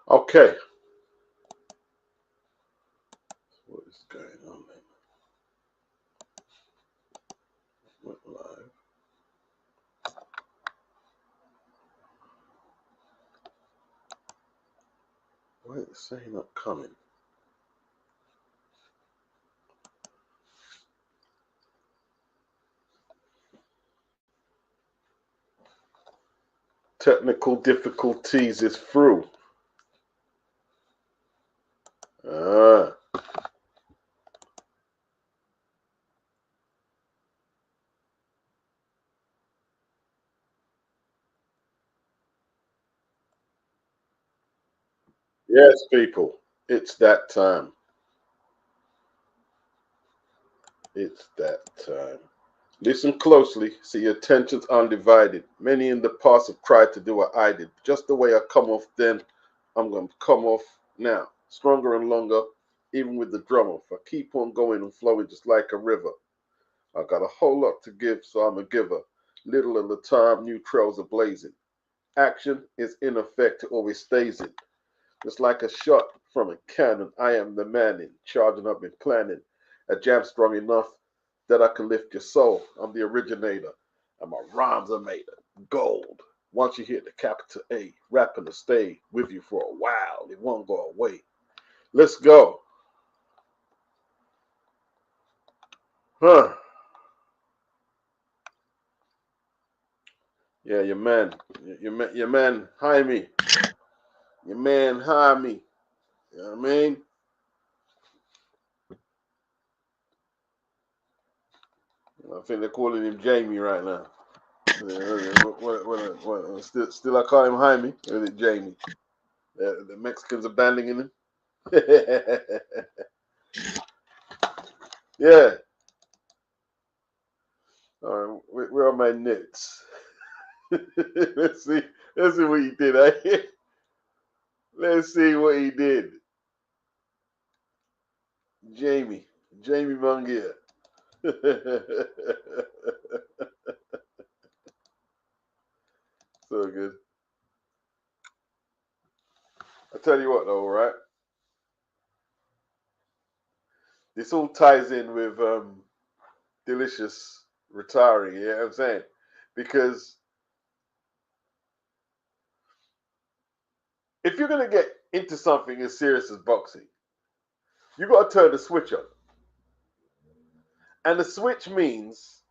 Okay. What is going on then? Went live. Why is it saying not coming? Technical difficulties is through. Ah. Yes, people. It's that time. It's that time. Listen closely, see your attention's undivided. Many in the past have tried to do what I did. Just the way I come off then, I'm going to come off now. Stronger and longer, even with the drum off. I keep on going and flowing just like a river. I got a whole lot to give, so I'm a giver. Little at a time, new trails are blazing. Action is in effect, it always stays in. Just like a shot from a cannon, I am the man in, charging up and planning. A jam strong enough that I can lift your soul. I'm the originator, and my rhymes are made of gold. Once you hear the capital A, rapping to stay with you for a while, it won't go away. Let's go. Huh. Yeah, your man, Jaime. Your man, Jaime. You know what I mean? I think they're calling him Jamie right now. Still I call him Jaime. Or is it Jamie? The Mexicans are banding him. Yeah. All right, where are my notes? let's see. Let's see what he did. Let's see what he did. Jamie Munguia. So good. I tell you what, though, right? This all ties in with Delicious retiring. You know what I'm saying? Because if you're gonna get into something as serious as boxing, you got to turn the switch on. And the switch means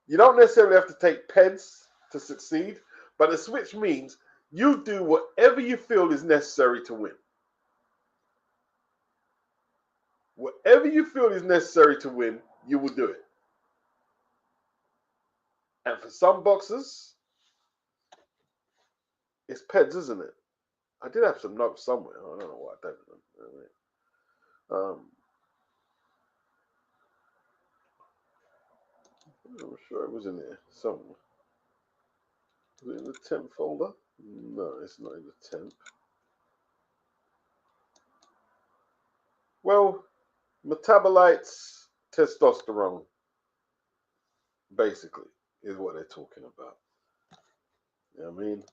you don't necessarily have to take peds to succeed, but the switch means you do whatever you feel is necessary to win. Whatever you feel is necessary to win, you will do it. And for some boxers, it's peds, isn't it? I did have some notes somewhere. I don't know why I don't know. I'm sure it was in there somewhere. Was it in the temp folder? No, it's not in the temp. Well, metabolites, testosterone, basically, is what they're talking about. You know what I mean?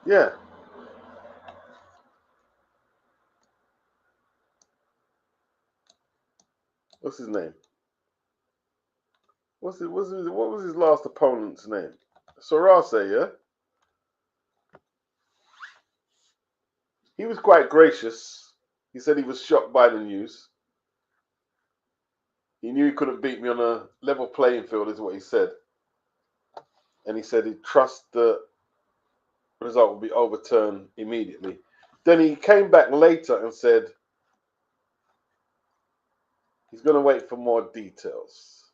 Yeah. What's his name? What was his last opponent's name? Sarase, yeah? He was quite gracious. He said he was shocked by the news. He knew he couldn't beat me on a level playing field, is what he said. And he said he'd trust the result will be overturned immediately. Then he came back later and said he's going to wait for more details.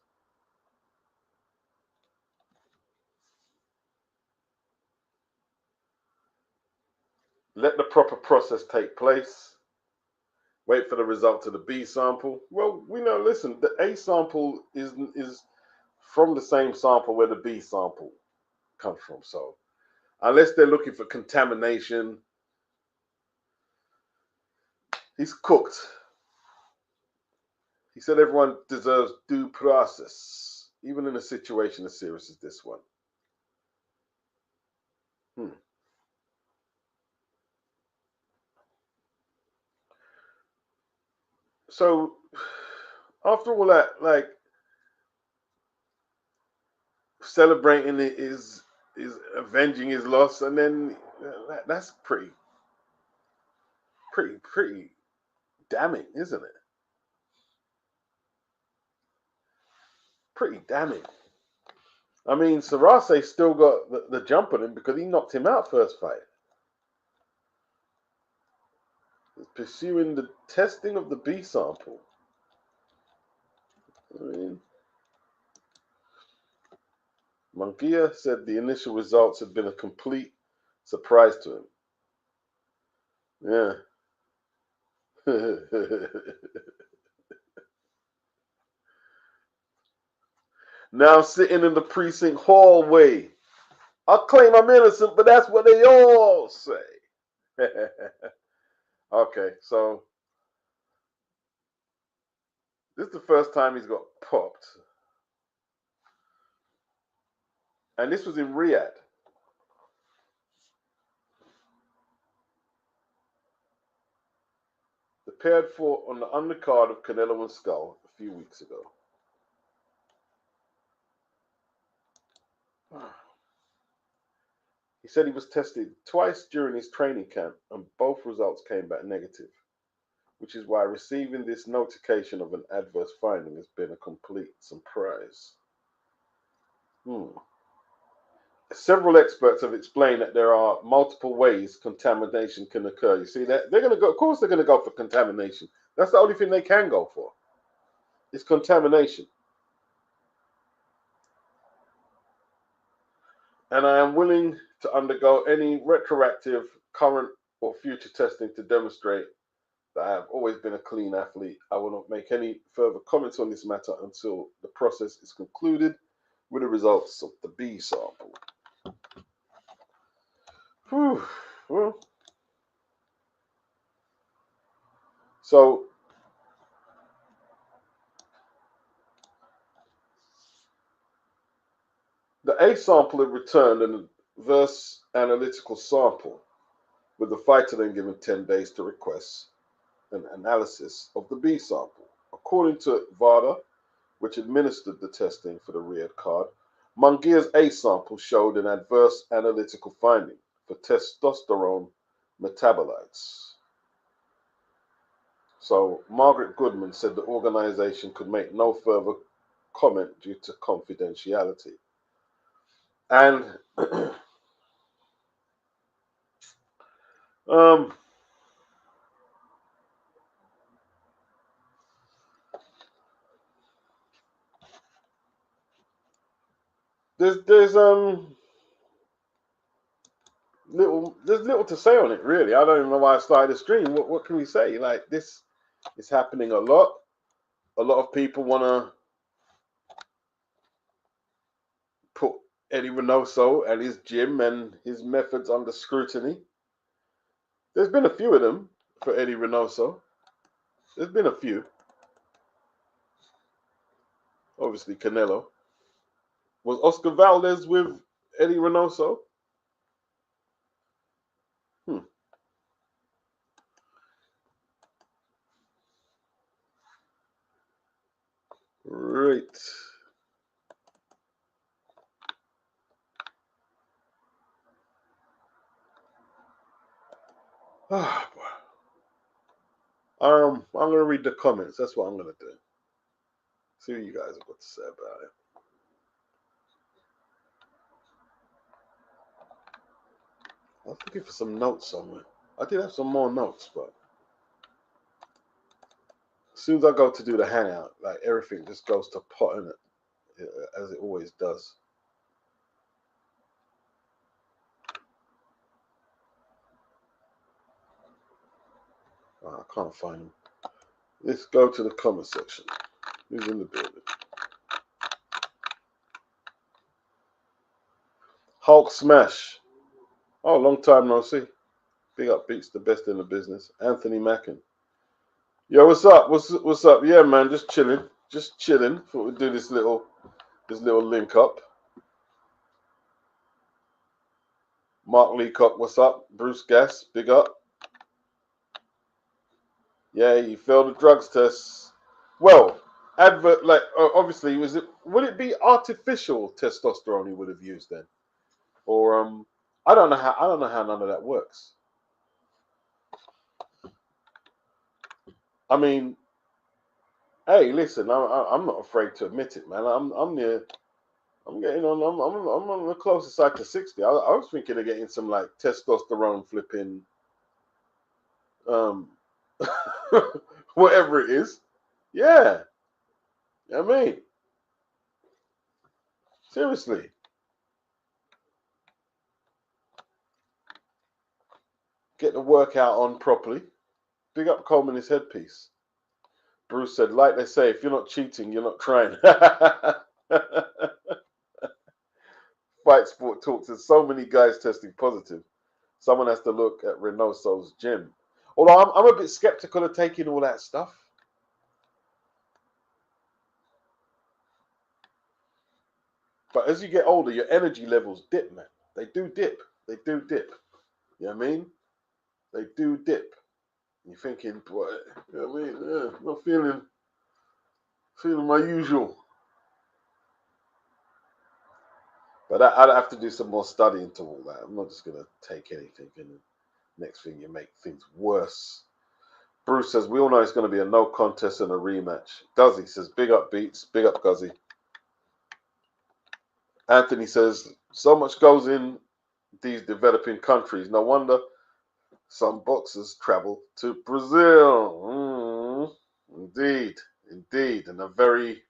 Let the proper process take place. Wait for the results of the B sample. Well, we know, listen, the A sample is from the same sample where the B sample comes from. So unless they're looking for contamination, he's cooked. He said everyone deserves due process. even in a situation as serious as this one. So after all that, like celebrating is avenging his loss, and then that's pretty damning, isn't it? Pretty damning. I mean, Sarase still got the jump on him because he knocked him out first fight. He's pursuing the testing of the B sample. I mean, Munguia said the initial results had been a complete surprise to him. Yeah. Now sitting in the precinct hallway. I claim I'm innocent, but that's what they all say. Okay, so this is the first time he's got popped. And this was in Riyadh. The pair fought on the undercard of Canelo and Skull a few weeks ago. He said he was tested twice during his training camp and both results came back negative, which is why receiving this notification of an adverse finding has been a complete surprise. Several experts have explained that there are multiple ways contamination can occur. You see that they're going to go, of course, they're going to go for contamination. That's the only thing they can go for. It's contamination. And I am willing to undergo any retroactive, current, or future testing to demonstrate that I have always been a clean athlete. I will not make any further comments on this matter until the process is concluded with the results of the B sample. Whew. Well, so the A sample had returned an adverse analytical sample, with the fighter then given 10 days to request an analysis of the B sample. According to VADA, which administered the testing for the Riyadh card, Munguia's A sample showed an adverse analytical finding for testosterone metabolites. So Margaret Goodman said the organization could make no further comment due to confidentiality. And there's little to say on it, really. I don't even know why I started the stream. What can we say? Like, this is happening a lot. A lot of people want to put Eddie Reynoso and his gym and his methods under scrutiny. There's been a few of them for Eddie Reynoso. There's been a few. Obviously, Canelo. Was Oscar Valdez with Eddie Reynoso? Right. I'm going to read the comments. That's what I'm going to do. See what you guys have got to say about it. I was looking for some notes somewhere. I did have some more notes, but as soon as I go to do the hangout, like, everything just goes to pot in it, as it always does. I can't find them. Let's go to the comment section. Who's in the building? Hulk Smash. Oh, long time no see. Big up, Beats, the best in the business. Anthony Mackin. Yo, what's up? What's up? Yeah, man, just chilling. Just chilling. Thought we'd do this little This little link up. Mark Leacock, what's up? Bruce Gass, big up. Yeah, you failed the drugs test. Well, obviously, would it be artificial testosterone he would have used then? Or I don't know how none of that works. I mean, hey, listen, I'm not afraid to admit it, man. I'm getting on. I'm on the closer side to 60. I was thinking of getting some like testosterone flipping, um, whatever it is. Yeah, I mean, seriously. Get the workout on properly. Big up Coleman his headpiece. Bruce said, like they say, if you're not cheating, you're not trying. Fight Sport talks. There's so many guys testing positive. Someone has to look at Reynoso's gym. Although I'm a bit skeptical of taking all that stuff. But as you get older, your energy levels dip, man. They do dip. They do dip. You know what I mean? They do dip. You're thinking, boy, you know what I mean? Yeah, I'm not feeling my usual. But I'd have to do some more study into all that. I'm not just going to take anything and next thing you make things worse. Bruce says, we all know it's going to be a no contest and a rematch. Guzzy says, big up Beats, big up Guzzy. Anthony says, so much goes in these developing countries. No wonder some boxers travel to Brazil. Indeed. And a very,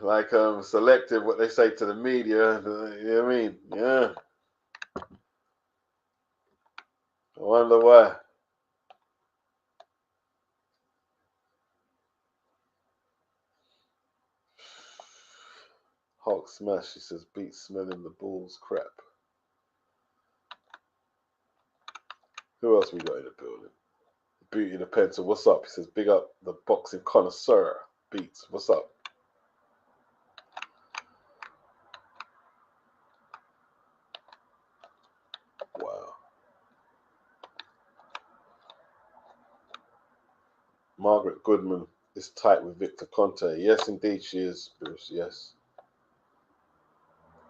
like selective what they say to the media. You know what I mean? Yeah. I wonder why. Hulk smash, he says, beat smelling the balls crap. Who else we got in the building? Beauty the pencil, what's up? He says, big up the boxing connoisseur. Beats, what's up? Wow. Margaret Goodman is tight with Victor Conte. Yes, indeed she is, Bruce, yes.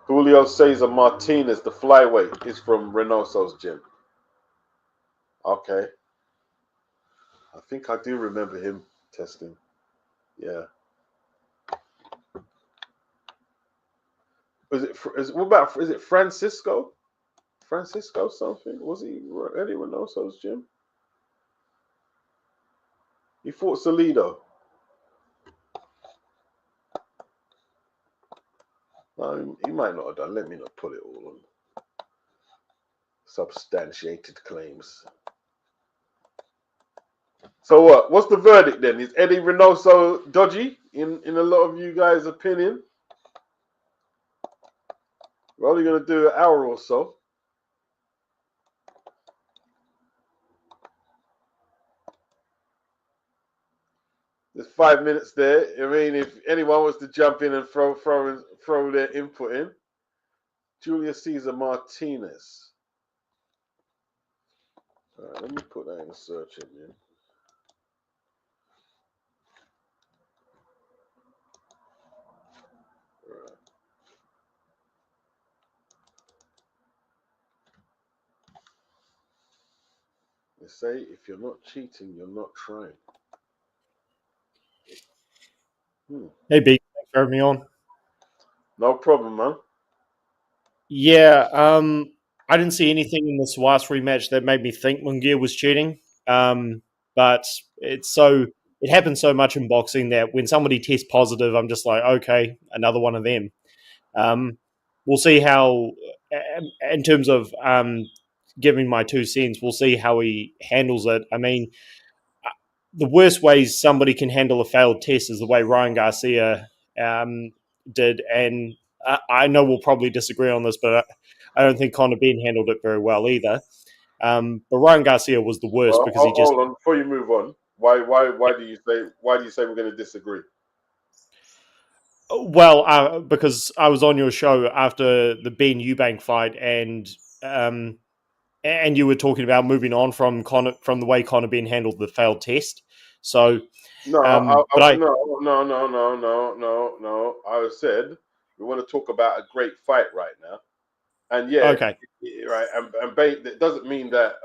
Julio Cesar Martinez, the flyweight, is from Reynoso's gym. Okay. I think I do remember him testing. Yeah. Is it Francisco? Francisco something? Was he Eddie Reynoso's gym? He fought Salido. No, he might not have done. Let me not put it all on substantiated claims. So what? What's the verdict then? Is Eddie Reynoso dodgy in a lot of you guys' opinion? We're only going to do an hour or so. There's 5 minutes there. I mean, if anyone wants to jump in and throw their input in. Julius Caesar Martinez. All right, let me put that in the search engine. All right. They say if you're not cheating, you're not trying. Hey, B, thanks for having me on. No problem, man. Yeah, I didn't see anything in this last rematch that made me think Munguia was cheating. But it happens so much in boxing that when somebody tests positive, I'm just like, okay, another one of them. We'll see how, in terms of giving my 2 cents, we'll see how he handles it. I mean, the worst ways somebody can handle a failed test is the way Ryan Garcia did. And I know we'll probably disagree on this, but I don't think Conor Benn handled it very well either. But Ryan Garcia was the worst Well, because he just... hold on before you move on. Why do you say we're going to disagree? Well, because I was on your show after the Ben Eubank fight, and you were talking about moving on from from the way Conor Ben handled the failed test. So, No, but I no. I said we want to talk about a great fight right now, and yeah, okay, right, and it doesn't mean that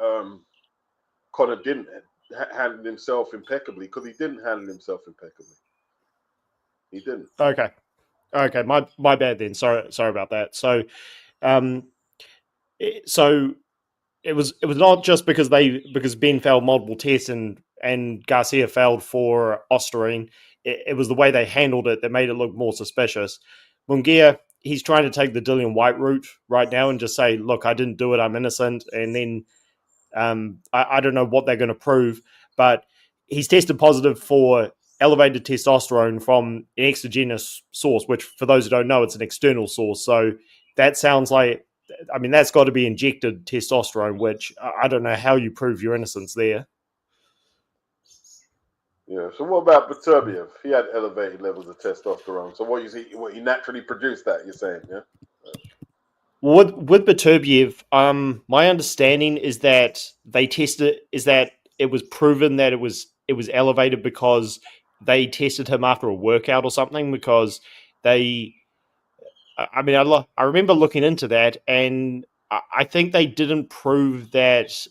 Conor didn't handle himself impeccably, because he didn't handle himself impeccably. He didn't. okay, okay. My bad then. Sorry about that. Um, so it was not just because Ben failed multiple tests and Garcia failed for Osterine. It was the way they handled it that made it look more suspicious. Munguia, he's trying to take the Dillian White route right now and just say, "Look, I didn't do it. I'm innocent." And then I don't know what they're going to prove, but he's tested positive for elevated testosterone from an exogenous source, which, for those who don't know, it's an external source. So that sounds like, I mean, that's got to be injected testosterone, which I don't know how you prove your innocence there. Yeah. So what about Beterbiev? He had elevated levels of testosterone. So what you see, what he naturally produced that, you're saying, yeah? With Beterbiev, my understanding is that it was proven that it was elevated because they tested him after a workout or something. Because they, I mean, I remember looking into that, and I think they didn't prove that.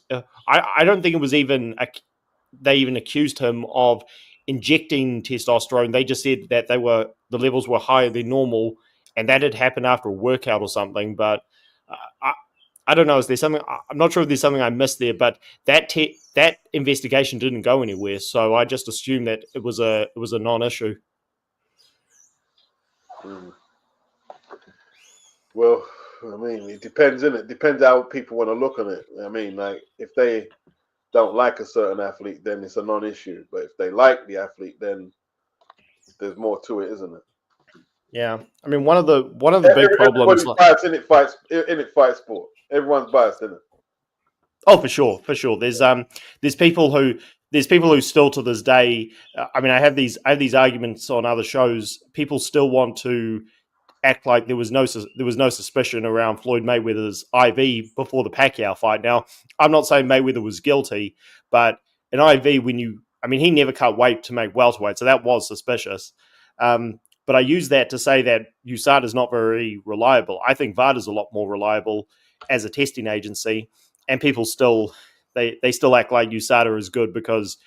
I don't think it was even they even accused him of injecting testosterone. They just said that the levels were higher than normal, and that had happened after a workout or something. But uh, I, I don't know. Is there something? I'm not sure if there's something I missed there. But that investigation didn't go anywhere, so I just assumed that it was a non-issue. Mm. Well, I mean, it depends, innit? It depends how people want to look on it. I mean, like, if they don't like a certain athlete, then it's a non-issue. But if they like the athlete, then there's more to it, isn't it? Yeah, I mean one of the big problems. Everybody's biased in it. Fight sport. Everyone's biased in it. Oh, for sure. There's people who still to this day. I mean, I have these arguments on other shows. People still want to act like there was no suspicion around Floyd Mayweather's IV before the Pacquiao fight. Now, I'm not saying Mayweather was guilty, but an IV, I mean, he never cut weight to make welterweight, so that was suspicious. But I use that to say that USADA is not very reliable. I think VADA is a lot more reliable as a testing agency, and people still they still act like USADA is good because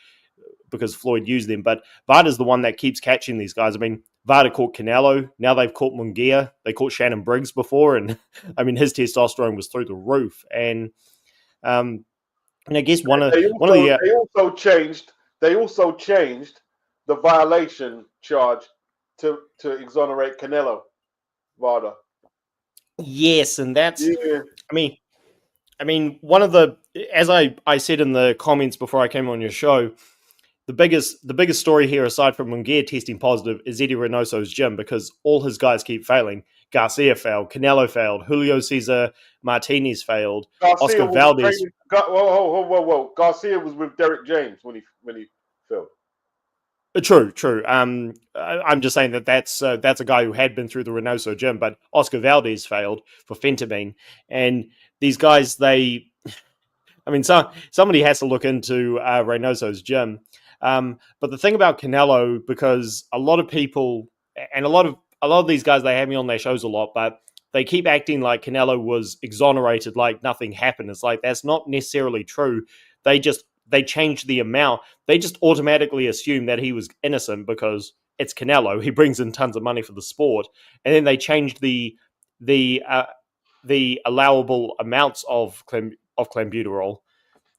Floyd used them. But VADA's the one that keeps catching these guys. I mean, VADA caught Canelo. Now they've caught Munguia. They caught Shannon Briggs before, and I mean his testosterone was through the roof. Um, and I guess one of the They also changed the violation charge to exonerate Canelo Vada. yes, and that's Yeah. I mean one of the, as I said in the comments before I came on your show, the biggest story here, aside from Munguia testing positive, is Eddie Reynoso's gym, because all his guys keep failing. Garcia failed, Canelo failed, Julio Cesar Martinez failed, Garcia Oscar was Valdez. training. Whoa! Garcia was with Derek James when he fell. True, true. I'm just saying that's a guy who had been through the Reynoso gym, but Oscar Valdez failed for phentermine, and these guys, I mean, somebody has to look into Reynoso's gym. But the thing about Canelo, because a lot of people and a lot of these guys, they have me on their shows a lot, but they keep acting like Canelo was exonerated, like nothing happened. It's like that's not necessarily true. They changed the amount. They just automatically assume that he was innocent because it's Canelo. He brings in tons of money for the sport, and then they changed the uh, the allowable amounts of clenbuterol,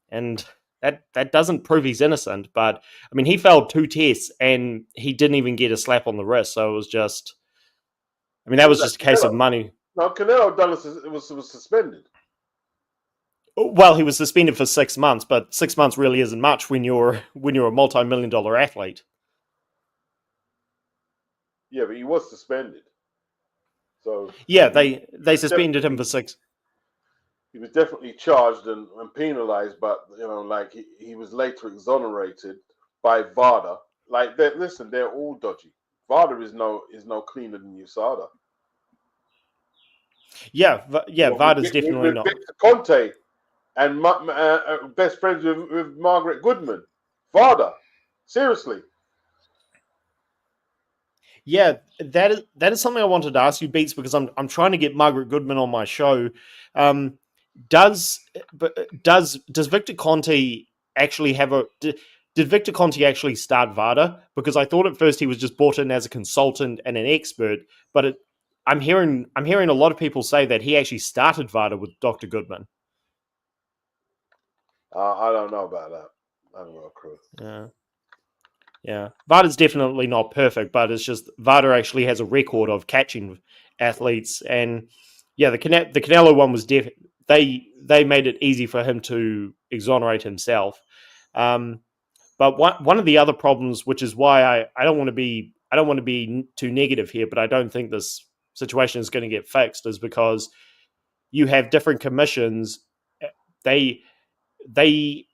and that doesn't prove he's innocent. But I mean, he failed two tests and he didn't even get a slap on the wrist. So it was just, I mean, that Who was was that? just a case of Canelo. money. No, Canelo done was suspended. Well, he was suspended for 6 months, but 6 months really isn't much when you're a multi-million-dollar athlete. Yeah, but he was suspended. So Yeah, he, he they was suspended him definitely for six. he was definitely charged and penalized, but like he was later exonerated by VADA. Like, listen, they're all dodgy. VADA is no cleaner than USADA. Yeah, VADA's definitely With not. Victor Conte and best friends with Margaret Goodman. VADA, seriously. Yeah, that is something I wanted to ask you, Beats, because I'm trying to get Margaret Goodman on my show. Um, does Victor Conte actually have a did Victor Conte actually start VADA? Because I thought at first he was just brought in as a consultant and an expert, but I'm hearing a lot of people say that he actually started VADA with Dr. Goodman. I don't know about that. I don't know, crew. Yeah, VADA's definitely not perfect, but it's just VADA actually has a record of catching athletes, and yeah, the Canelo one was they made it easy for him to exonerate himself. But one of the other problems, which is why I don't want to be too negative here, but I don't think this situation is going to get fixed, is because you have different commissions. They they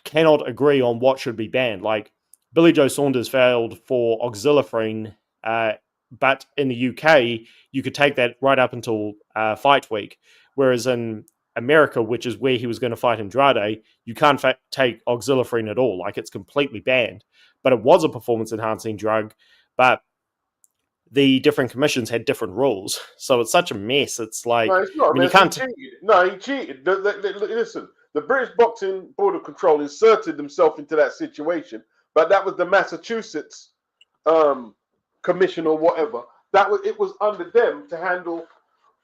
cannot agree on what should be banned. Like Billy Joe Saunders failed for oxylifrine, but in the UK you could take that right up until fight week, whereas in America, which is where he was going to fight Andrade, you can't take oxylifrine at all. Like it's completely banned. But it was a performance enhancing drug, but the different commissions had different rules, so it's such a mess. It's like, No, it's not. I mean, you Man. can't. He cheated. No, he cheated. Listen, the British Boxing Board of Control inserted themselves into that situation, but that was the Massachusetts commission or whatever. It was under them to handle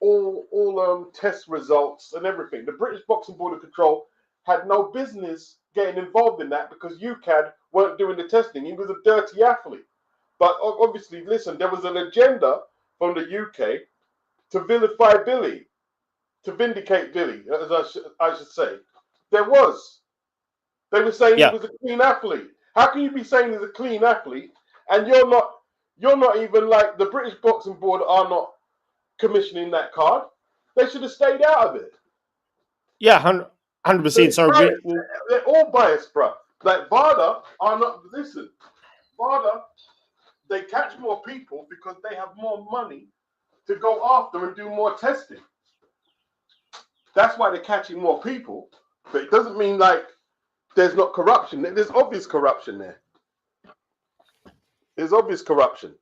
all test results and everything. The British Boxing Board of Control had no business getting involved in that because UCAD weren't doing the testing. He was a dirty athlete. But obviously, listen, there was an agenda from the UK to vilify Billy, to vindicate Billy, as I should say. There was. They were saying he Yeah, was a clean athlete. How can you be saying he's a clean athlete and you're not? You're not even like the British Boxing Board are not commissioning that card. They should have stayed out of it. yeah, 100%. They're So biased. They're all biased, bro. Like VADA are not. Listen, VADA, they catch more people because they have more money to go after and do more testing. That's why they're catching more people. But it doesn't mean like there's not corruption. There's obvious corruption there. There's obvious corruption.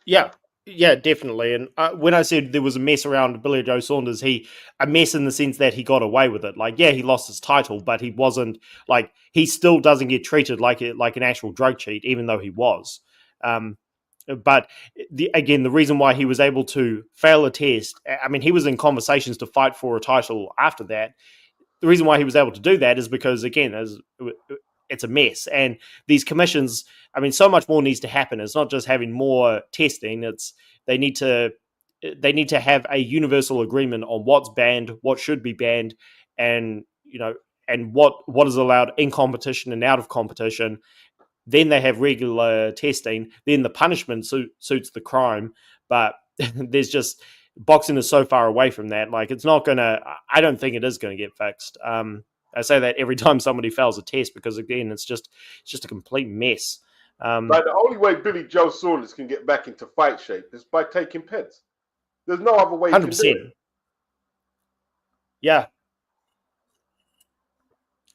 Yeah, yeah, definitely. And when I said there was a mess around Billy Joe Saunders, a mess in the sense that he got away with it. Like, yeah, he lost his title, but he wasn't like he still doesn't get treated like an actual drug cheat, even though he was. But again, the reason why he was able to fail a test, I mean, he was in conversations to fight for a title after that. The reason why he was able to do that is because, again, it's a mess. And these commissions, I mean, so much more needs to happen. It's not just having more testing. It's they need to have a universal agreement on what's banned, what should be banned, and and what is allowed in competition and out of competition. Then they have regular testing. Then the punishment suits the crime. But there's just boxing is so far away from that. Like it's not gonna. I don't think it is going to get fixed. I say that every time somebody fails a test because again, it's just a complete mess. Like the only way Billy Joe Saunders can get back into fight shape is by taking peds. There's no other way. 100%. Yeah.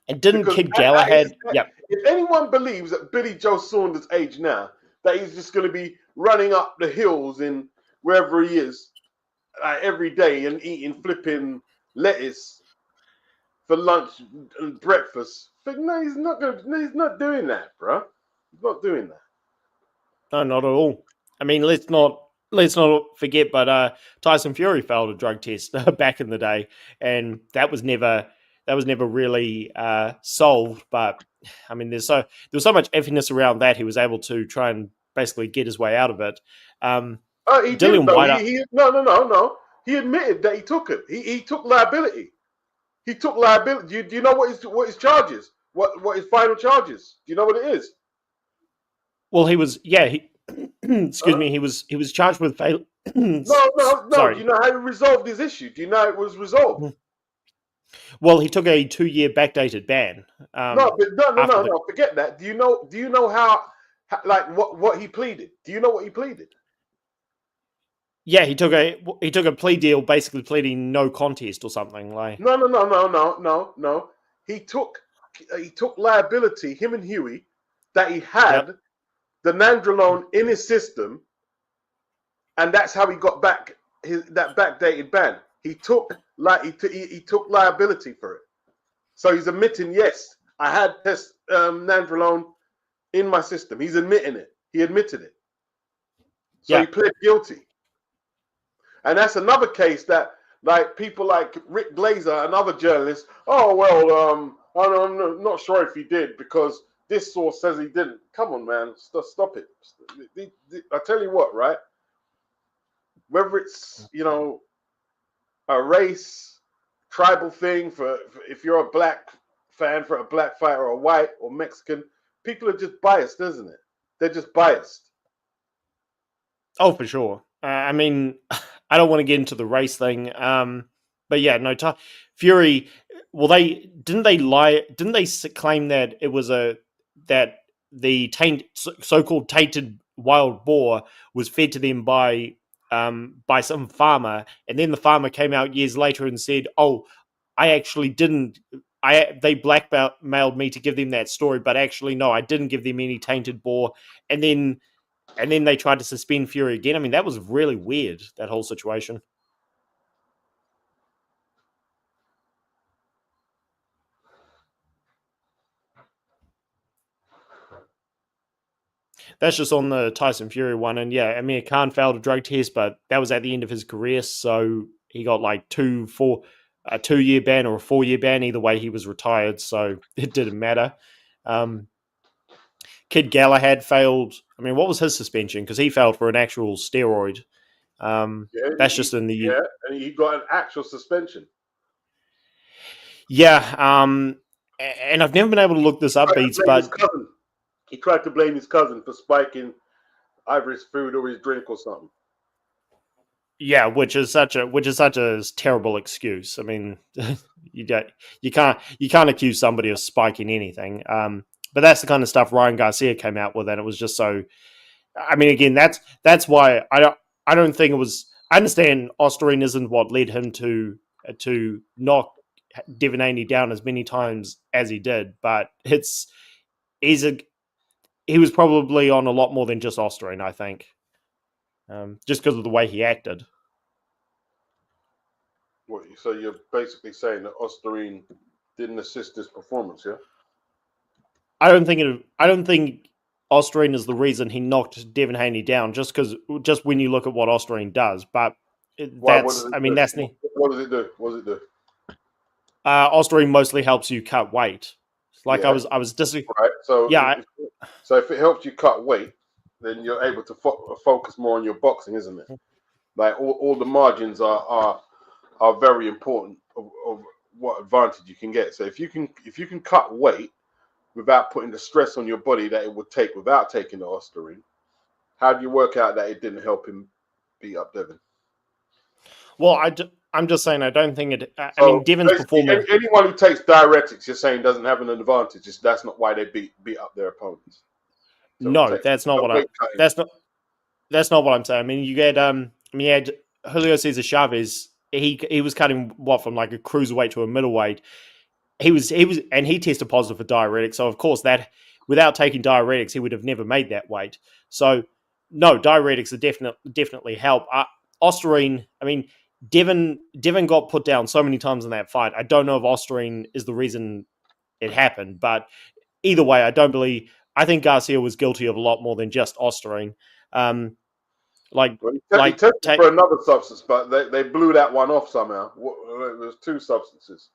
And didn't Because Kid Galahad? Yeah. If anyone believes at Billy Joe Saunders' age now that he's just going to be running up the hills in wherever he is every day and eating flipping lettuce for lunch and breakfast, no, he's not going. He's not doing that, bro. He's not doing that. No, not at all. I mean, let's not forget, but Tyson Fury failed a drug test back in the day, and that was never really solved. But I mean, there was so much effiness around that he was able to try and basically get his way out of it. He did though. No. He admitted that he took it. He took liability. He took liability. Do you know what his charges? What his final charges? Do you know what it is? Well, he was excuse me. He was charged with fail. No. Sorry. Do you know how he resolved his issue? Do you know how it was resolved? Well, he took a 2-year backdated ban. No. Forget that. Do you know Like what he pleaded. Do you know what he pleaded? Yeah, he took a plea deal, basically pleading no contest or something like. No. He took liability. Him and Huey, that he Yep. had the nandrolone in his system, and that's how he got back that backdated ban. He took he took liability for it. So he's admitting, yes, I had nandrolone in my system. He's admitting it. He admitted it. So he Yeah. pled guilty. And that's another case that, like, people like Rick Glazer and other journalists, oh, well, I'm not sure if he did because this source says he didn't. Come on, man. Stop it. I tell you what, right? Whether it's, a race, tribal thing, for if you're a black fan for a black fighter or a white or Mexican, people are just biased, isn't it? They're just biased. Oh, for sure. I mean, I don't want to get into the race thing, but yeah, no. Fury. Well, they didn't they lie? Didn't they claim that it was that the so-called tainted wild boar was fed to them by some farmer, and then the farmer came out years later and said, "Oh, I actually didn't. They blackmailed me to give them that story, but actually, no, I didn't give them any tainted boar." And then they tried to suspend Fury again. I mean, that was really weird, that whole situation. That's just on the Tyson Fury one. And yeah, Amir Khan failed a drug test, but that was at the end of his career. So he got like a 2-year ban or a 4-year ban. Either way, he was retired. So it didn't matter. Kid Galahad failed. I mean, what was his suspension? Because he failed for an actual steroid. That's just in the. And he got an actual suspension. Yeah. And I've never been able to look this up, Beats, but he tried to blame his cousin for spiking either his food or his drink or something. Yeah, which is such a terrible excuse. I mean, you can't accuse somebody of spiking anything. But that's the kind of stuff Ryan Garcia came out with, and it was just so. I mean, again, that's why I don't think it was. I understand Osterine isn't what led him to knock Devin Haney down as many times as he did, but he was probably on a lot more than just Osterine, I think, just because of the way he acted. So you're basically saying that Osterine didn't assist his performance, yeah? I don't think Osterine is the reason he knocked Devin Haney down. Just when you look at what Osterine does, but What does it do? What does it do? Osterine mostly helps you cut weight. Like yeah. I was right. So yeah. So if it helps you cut weight, then you're able to focus more on your boxing, isn't it? Like all the margins are very important of what advantage you can get. So if you can cut weight without putting the stress on your body that it would take without taking the Osterine, how do you work out that it didn't help him beat up Devin? Well, I'm just saying I don't think it. I mean, Devon's performance. Anyone who takes diuretics, you're saying doesn't have an advantage. That's not why they beat up their opponents. So no, that's not what I. That's not what I'm saying. I mean, you had Julio Cesar Chavez. He was cutting from like a cruiserweight to a middleweight. He tested positive for diuretics. So of course that without taking diuretics, he would have never made that weight. So no, diuretics are definitely help. Osterine, I mean, Devin got put down so many times in that fight. I don't know if Osterine is the reason it happened, but either way, I think Garcia was guilty of a lot more than just Osterine. He tested for another substance, but they blew that one off somehow. There's 2 substances.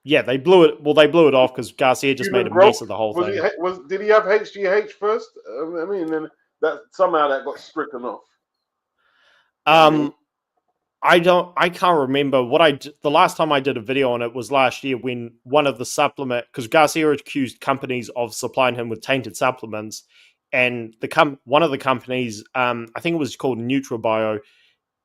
Yeah, they blew it. Well, they blew it off because Garcia just made a mess of the whole thing. Did he have HGH first? I mean, then that somehow that got stricken off. I can't remember the last time I did a video on it was last year when one of the supplement, because Garcia accused companies of supplying him with tainted supplements, and one of the companies, I think it was called NutraBio,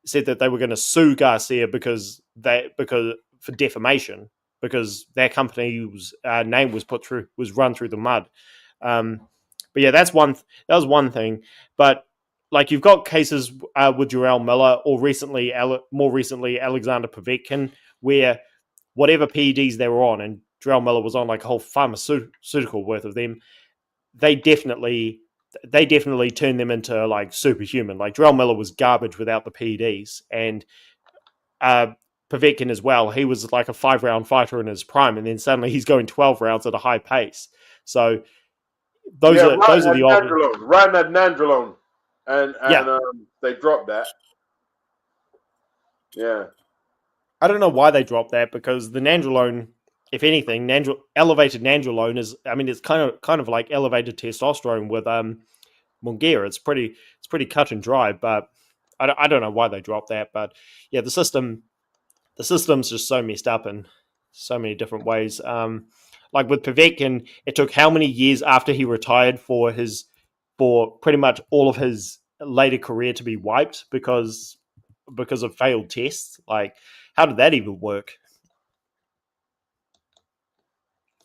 said that they were going to sue Garcia because for defamation because their company's name was run through the mud. But yeah, that was one thing. But like you've got cases with Jarrell Miller, or more recently Alexander Povetkin, where whatever PEDs they were on, and Jarrell Miller was on like a whole pharmaceutical worth of them, they definitely turned them into like superhuman. Like Jarrell Miller was garbage without the PEDs, and uh, Povetkin as well. He was like a 5-round fighter in his prime, and then suddenly he's going 12 rounds at a high pace. So Yeah, those are the obvious. riding at Nandrolone, and Yeah, they dropped that. Yeah, I don't know why they dropped that, because the nandrolone, if anything, elevated nandrolone is, I mean, it's kind of like elevated testosterone with Munguia. It's pretty cut and dry, but I don't know why they dropped that. But yeah, the system's just so messed up in so many different ways. Like with Povetkin, it took how many years after he retired for pretty much all of his later career to be wiped because of failed tests. Like, how did that even work?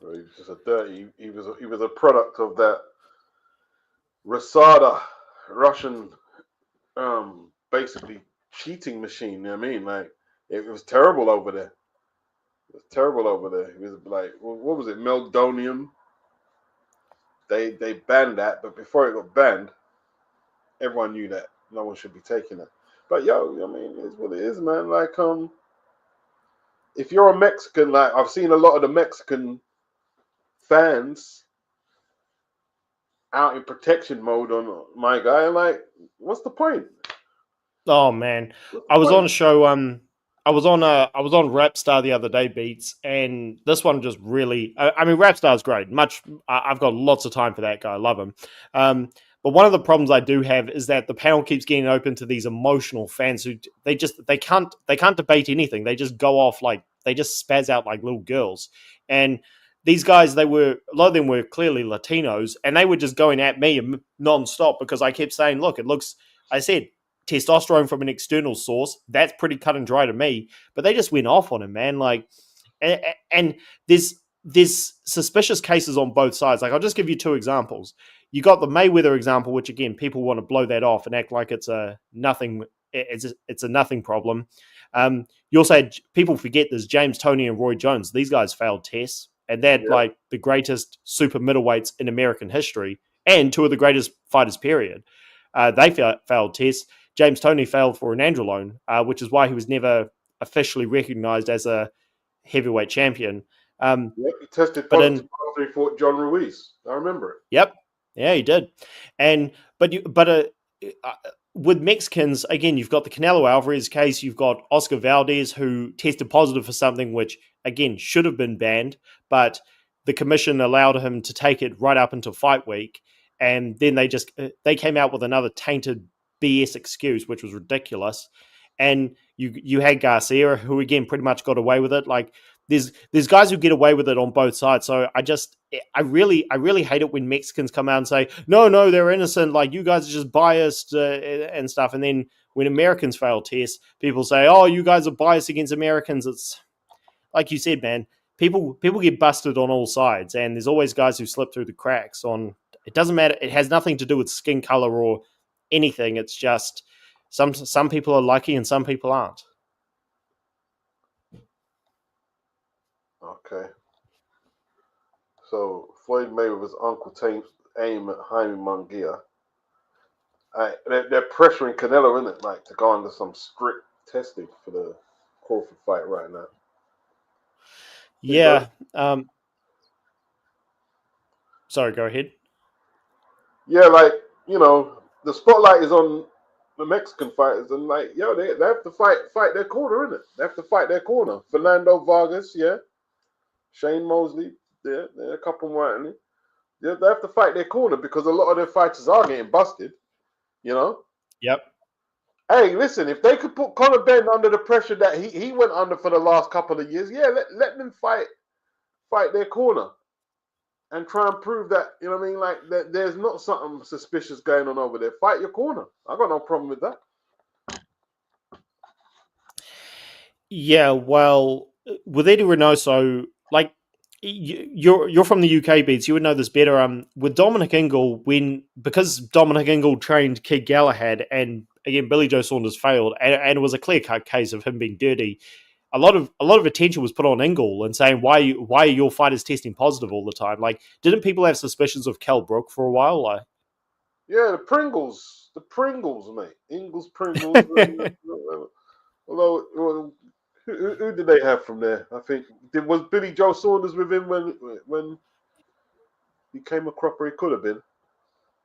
so he was just a dirty. He was a product of that Rasada Russian, basically cheating machine. You know what I mean? Like it was terrible over there. It was terrible over there. It was like, what was it? Meldonium. They banned that, but before it got banned, everyone knew that no one should be taking it. But yo, I mean, it's what it is, man. Like, if you're a Mexican, like I've seen a lot of the Mexican fans out in protection mode on my guy. Like, what's the point? Oh man, What's the I was on point? a show. I was on Rapstar the other day, Beats, and this one just really. I mean, Rapstar's great. I've got lots of time for that guy. I love him. But one of the problems I do have is that the panel keeps getting open to these emotional fans who they can't debate anything. They just go off like they just spaz out like little girls. And these guys, a lot of them were clearly Latinos, and they were just going at me nonstop because I kept saying, "Look, it looks." I said testosterone from an external source. That's pretty cut and dry to me. But they just went off on him, man. Like, and there's suspicious cases on both sides. Like, I'll just give you two examples. You got the Mayweather example, which again, people want to blow that off and act like it's a nothing. It's a nothing problem. You also had people forget there's James Toney and Roy Jones. These guys failed tests, and they're Yeah, like the greatest super middleweights in American history, and two of the greatest fighters. Period. They failed tests. James Toney failed for an androlone, which is why he was never officially recognized as a heavyweight champion. yeah. He tested But positive in after he fought John Ruiz. I remember it. Yep, yeah, he did. And but uh, with Mexicans again, you've got the Canelo Alvarez case. You've got Oscar Valdez, who tested positive for something which again should have been banned, but the commission allowed him to take it right up until fight week, and then they came out with another tainted BS excuse, which was ridiculous. And you had Garcia, who again pretty much got away with it. Like there's guys who get away with it on both sides. So I really hate it when Mexicans come out and say no they're innocent. Like you guys are just biased and stuff. And then when Americans fail tests, people say oh you guys are biased against Americans. It's like you said, man. People get busted on all sides, and there's always guys who slip through the cracks. On it doesn't matter. It has nothing to do with skin color or anything. It's just some people are lucky and some people aren't. Okay. So Floyd Mayweather's uncle aim at Jaime Munguia. They're pressuring Canelo, isn't it, like to go under some strict testing for the Crawford fight right now. Yeah. Sorry, go ahead. Yeah, like the spotlight is on the Mexican fighters, and like they have to fight their corner, isn't it? They have to fight their corner. Fernando Vargas, yeah, Shane Mosley, yeah, a couple more, yeah, they have to fight their corner because a lot of their fighters are getting busted. You know. Yep. Hey, listen, if they could put Conor Ben under the pressure that he went under for the last couple of years, yeah, let them fight their corner and try and prove that, you know what I mean, like that there's not something suspicious going on over there. Fight your corner. I got no problem with that. Yeah, well, with Eddie Reynoso, like you're from the UK, Beats. You would know this better. With Dominic Ingle, because Dominic Ingle trained Kid Galahad, and again Billy Joe Saunders failed, and it was a clear cut case of him being dirty. A lot of attention was put on Ingle and saying why are your fighters testing positive all the time? Like, didn't people have suspicions of Cal Brook for a while? Like, Yeah, the Pringles, mate. Ingles, Pringles. Although, who did they have from there? I think was Billy Joe Saunders with him when he came a cropper. He could have been.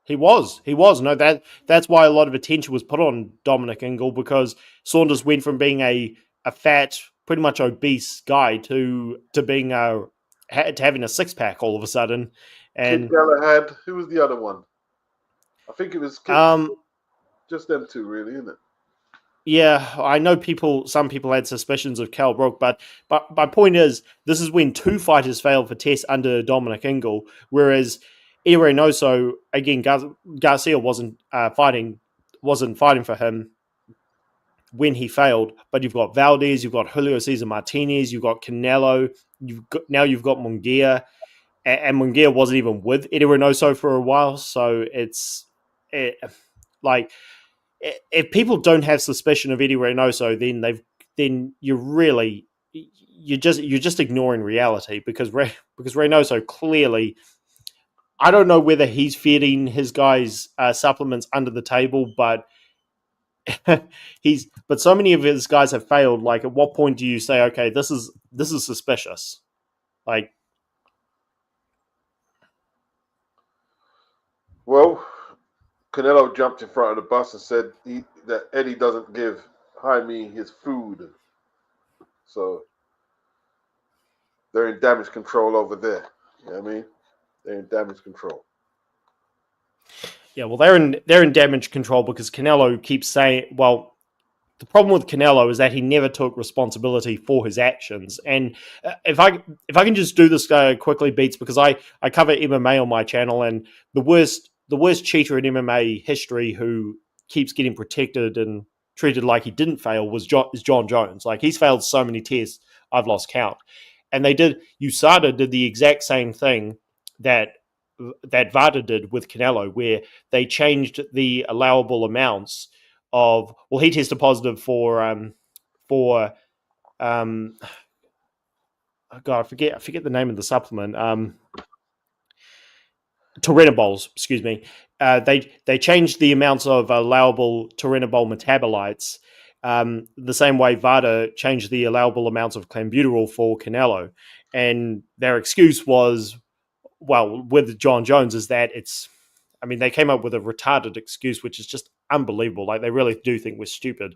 he was. No, that's why a lot of attention was put on Dominic Ingle, because Saunders went from being a fat, pretty much obese guy to being to having a six pack all of a sudden, Kid and Galahad. Who was the other one? I think it was um. just them two, really, isn't it? Yeah, I know some people had suspicions of Cal Brook, but my point is, this is when two fighters failed for tests under Dominic Ingle, whereas Reynoso, again, Garcia wasn't fighting for him when he failed. But you've got Valdez, you've got Julio Cesar Martinez, you've got Canelo, you've got Munguia, and Munguia wasn't even with Eddie Reynoso for a while, so it, like, if people don't have suspicion of Eddie Reynoso, then you're just ignoring reality, because Reynoso clearly, I don't know whether he's feeding his guys supplements under the table, but but so many of his guys have failed. Like, at what point do you say, okay, this is suspicious? Like, Well, Canelo jumped in front of the bus and said that Eddie doesn't give Jaime his food, so they're in damage control over there. You know what I mean? They're in damage control. yeah, well, they're in damage control because Canelo keeps saying, well, the problem with Canelo is that he never took responsibility for his actions. And if I can just do this quickly, Beats, because I cover MMA on my channel, and the worst cheater in MMA history who keeps getting protected and treated like he didn't fail is John Jones. Like, he's failed so many tests, I've lost count. And USADA did the exact same thing that VADA did with Canelo, where they changed the allowable amounts of, well, he tested positive for oh God, I forget the name of the supplement. Taurinabols, excuse me. They changed the amounts of allowable Taurinabol metabolites, the same way VADA changed the allowable amounts of clenbuterol for Canelo, and their excuse was, well, with John Jones, is that I mean, they came up with a retarded excuse, which is just unbelievable. Like, they really do think we're stupid.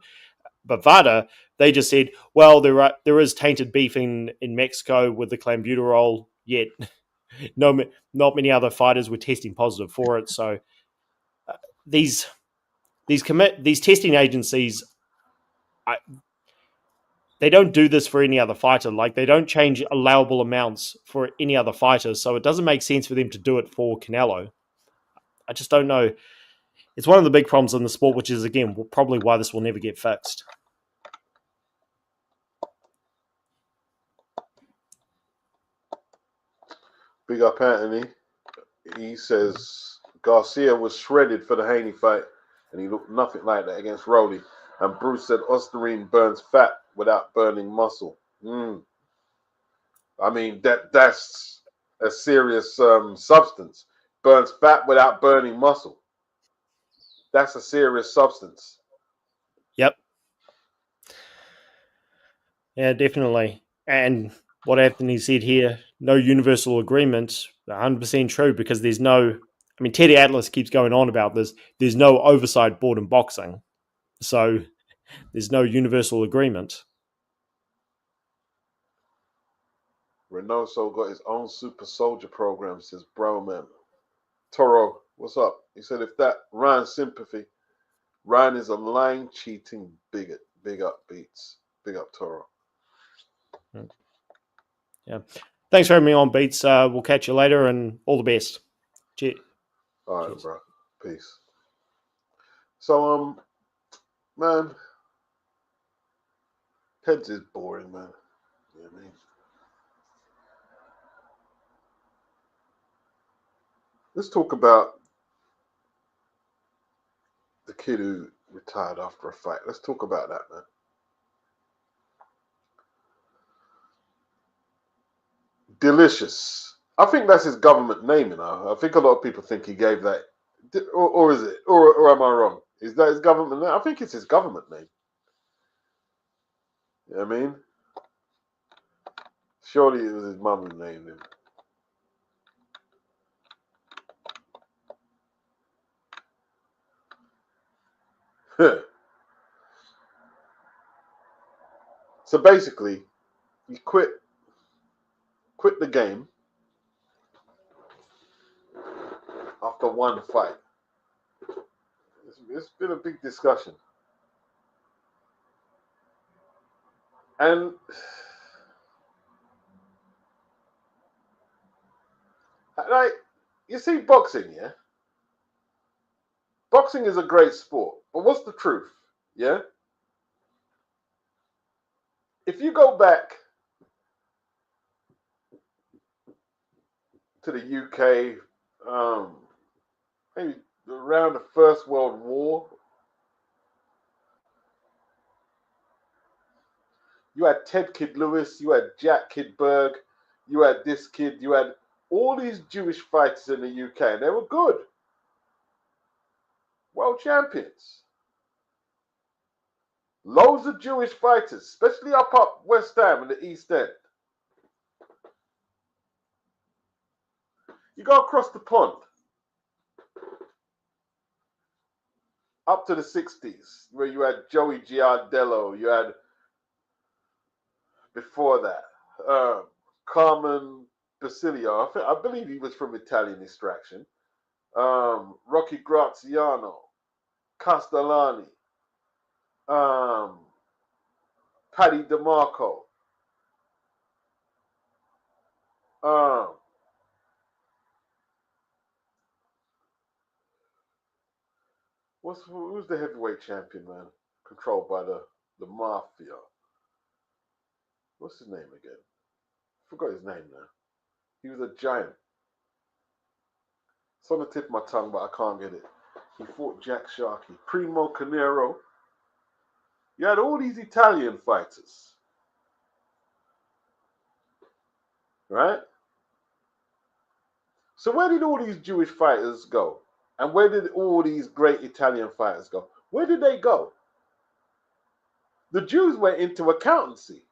But VADA, they just said, well, there is tainted beef in Mexico with the clenbuterol, yet no, not many other fighters were testing positive for it. So these these testing agencies, I, they don't do this for any other fighter. Like, they don't change allowable amounts for any other fighter, so it doesn't make sense for them to do it for Canelo. I just don't know. It's one of the big problems in the sport, which is, again, probably why this will never get fixed. Big up Anthony. He says Garcia was shredded for the Haney fight, and he looked nothing like that against Rowley. And Bruce said Osterine burns fat without burning muscle. I mean, that's a serious substance. Burns fat without burning muscle. That's a serious substance. Yep. Yeah, definitely. And what Anthony said here, no universal agreement, 100% true, because there's no, I mean, Teddy Atlas keeps going on about this. There's no oversight board in boxing. So there's no universal agreement. Reynoso got his own super soldier program, says Broman. Toro, what's up? He said, if that Ryan's sympathy, Ryan is a lying, cheating bigot. Big up, Beats. Big up, Toro. Yeah. Thanks for having me on, Beats. We'll catch you later, and all the best. Cheers. All right, Cheers. bro. Peace. So, man, Heads is boring, man. You know what I mean? Let's talk about the kid who retired after a fight. Let's talk about that, man. Delicious. I think that's his government name, you know. I think a lot of people think he gave that, or is it, or am I wrong? Is that his government name? I think it's his government name. You know what I mean? Surely it was his mum's name. Then. So basically, he quit the game after one fight. It's been a big discussion. And like, you see boxing, yeah? Boxing is a great sport. But what's the truth? Yeah? If you go back to the UK, maybe around the First World War, you had Ted Kid Lewis, you had Jack Kid Berg, you had this kid, you had all these Jewish fighters in the UK, and they were good. World champions. Loads of Jewish fighters, especially up West Ham and the East End. You go across the pond, up to the 60s, where you had Joey Giardello, you had, before that, Carmen Basilio. I believe he was from Italian Extraction. Rocky Graziano, Castellani, Paddy DeMarco, who's the heavyweight champion, man? Controlled by the mafia. What's his name again? Forgot his name now. He was a giant. It's on the tip of my tongue, but I can't get it. He fought Jack Sharkey, Primo Carnero. You had all these Italian fighters, right? So where did all these Jewish fighters go? And where did all these great Italian fighters go? Where did they go? The Jews went into accountancy.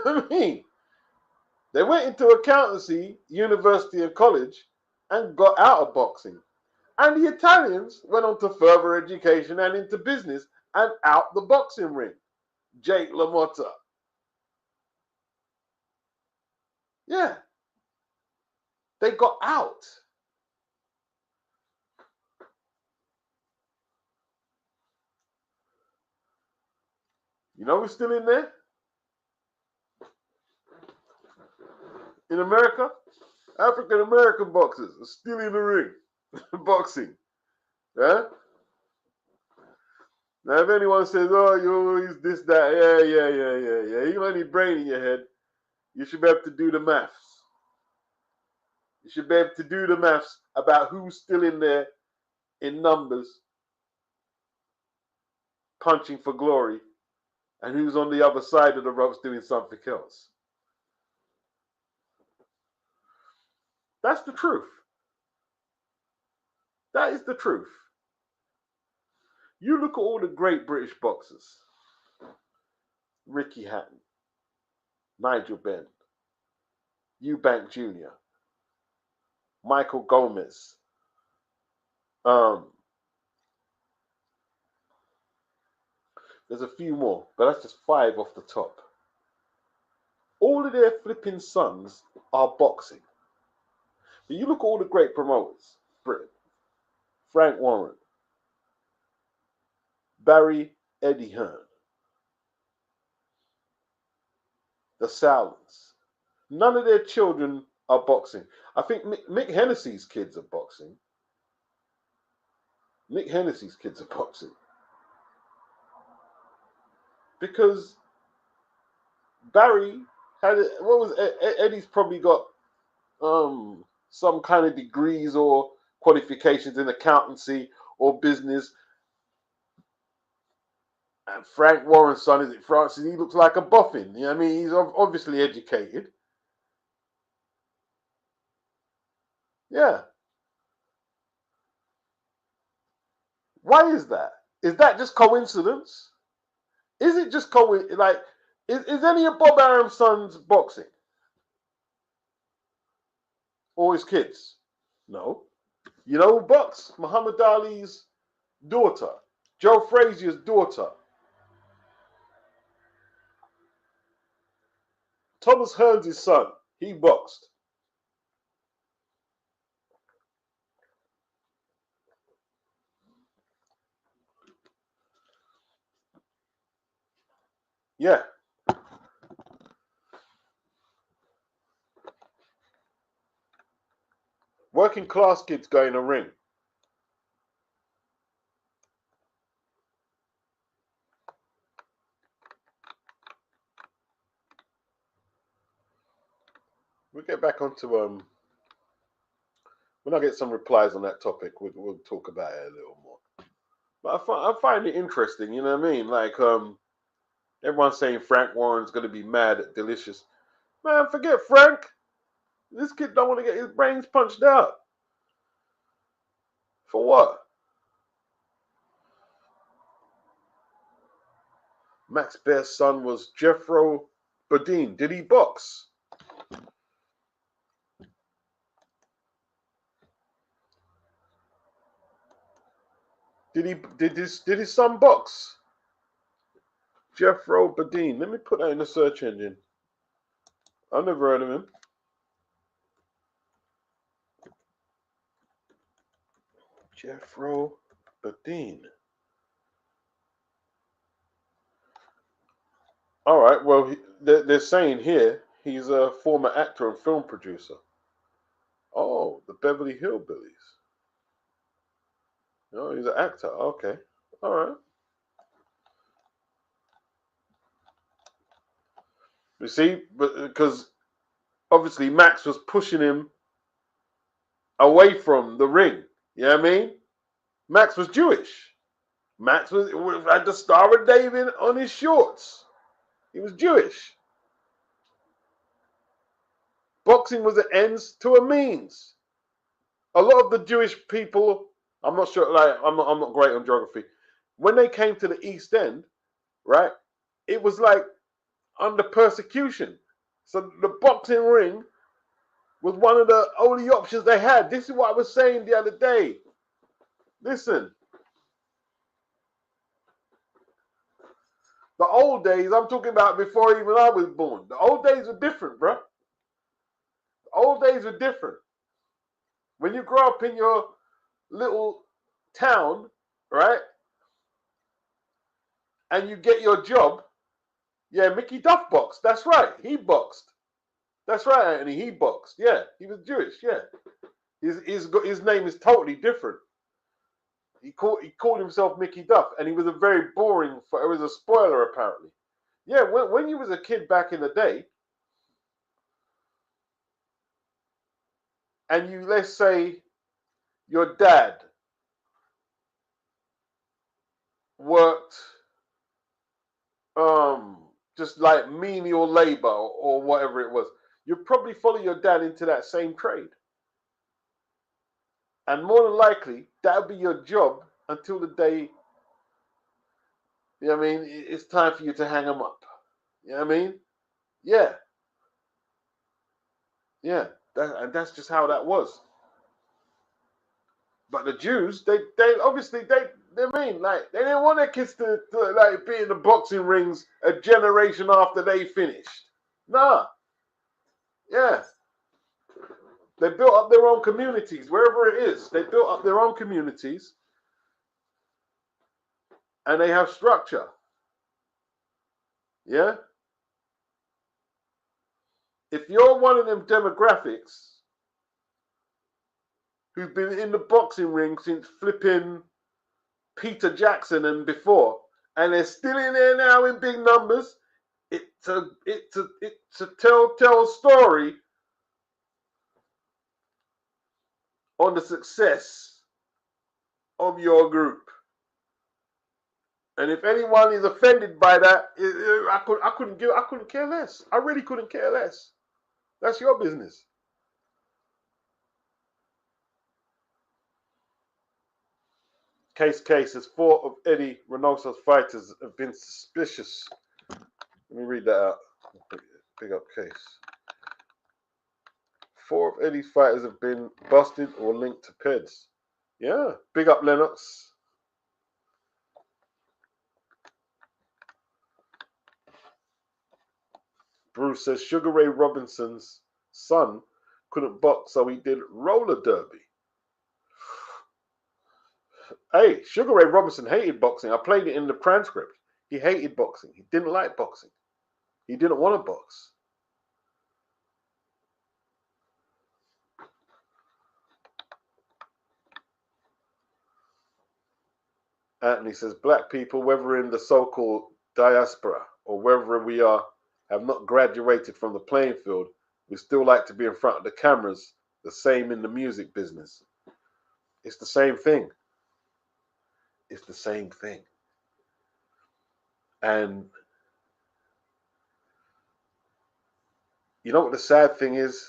I mean, they went into accountancy, university and college, and got out of boxing. And the Italians went on to further education and into business and out the boxing ring. Jake LaMotta. Yeah. They got out. You know who's still in there? In America? African American boxers are still in the ring. Boxing. Yeah? Now, if anyone says, oh, he's this, that, yeah. You got any brain in your head, you should be able to do the maths. You should be able to do the maths about who's still in there in numbers, punching for glory, and who's on the other side of the ropes doing something else. That's the truth. That is the truth. You look at all the great British boxers. Ricky Hatton, Nigel Benn, Eubank Jr., Michael Gomez, there's a few more, but that's just 5 off the top. All of their flipping sons are boxing. But you look at all the great promoters, Britain, Frank Warren, Barry Eddie Hearn, the Sowlands. None of their children are boxing. I think Mick Hennessy's kids are boxing. Mick Hennessy's kids are boxing. Because Barry had, Eddie's probably got some kind of degrees or qualifications in accountancy or business. And Frank Warren's son, is it Francis? He looks like a boffin. You know what I mean? He's obviously educated. Yeah. Why is that? Is that just coincidence? Is it just like, is any of Bob Arum's sons boxing? Or his kids? No. You know who boxed? Muhammad Ali's daughter. Joe Frazier's daughter. Thomas Hearns' son. He boxed. Yeah. Working class kids go in a ring. We'll get back onto when I get some replies on that topic, we'll talk about it a little more. But I find it interesting, you know what I mean? Like everyone's saying Frank Warren's gonna be mad at Delicious. Man, forget Frank. This kid don't want to get his brains punched out. For what? Max Bear's son was Jeffro Bodine. Did he box? Did his son box? Jeffro Bodine. Let me put that in the search engine. I've never heard of him. Jeffro Bodine. All right. Well, they're saying here he's a former actor and film producer. Oh, the Beverly Hillbillies. Oh, he's an actor. Okay. All right. You see, but because obviously Max was pushing him away from the ring. You know what I mean? Max was Jewish. Max had the Star of David on his shorts. He was Jewish. Boxing was an ends to a means. A lot of the Jewish people, I'm not sure, like I'm not great on geography. When they came to the East End, right, it was like under persecution. So the boxing ring was one of the only options they had. This is what I was saying the other day. Listen, the old days, I'm talking about before even I was born. The old days were different, bro. The old days were different. When you grow up in your little town, right, and you get your job, yeah, Mickey Duff boxed. That's right. He boxed. That's right, Anthony. He boxed. Yeah, he was Jewish. Yeah, his name is totally different. He called himself Mickey Duff, and he was a very boring. It was a spoiler apparently. Yeah, when you was a kid back in the day, and you let's say your dad worked just like menial labor or whatever it was, you'd probably follow your dad into that same trade. And more than likely, that'll be your job until the day, you know what I mean, it's time for you to hang them up. You know what I mean? Yeah. Yeah. And that's just how that was. But the Jews, they obviously, they mean, like, they didn't want their kids to like, be in the boxing rings a generation after they finished. Nah. Yeah. They built up their own communities, wherever it is. They built up their own communities. And they have structure. Yeah? If you're one of them demographics who've been in the boxing ring since flipping Peter Jackson and before, and they're still in there now in big numbers, it's a telltale story on the success of your group. And if anyone is offended by that, I couldn't care less. I really couldn't care less. That's your business. Cases, 4 of Eddie Reynoso's fighters have been suspicious. Let me read that out. Pick up case. 4 of Eddie's fighters have been busted or linked to PEDs. Yeah, big up Lennox. Bruce says Sugar Ray Robinson's son couldn't box, so he did roller derby. Hey, Sugar Ray Robinson hated boxing. I played it in the transcript. He hated boxing. He didn't like boxing. He didn't want to box. Anthony says, black people, whether in the so-called diaspora or wherever we are, have not graduated from the playing field. We still like to be in front of the cameras, the same in the music business. It's the same thing. It's the same thing. And you know what the sad thing is?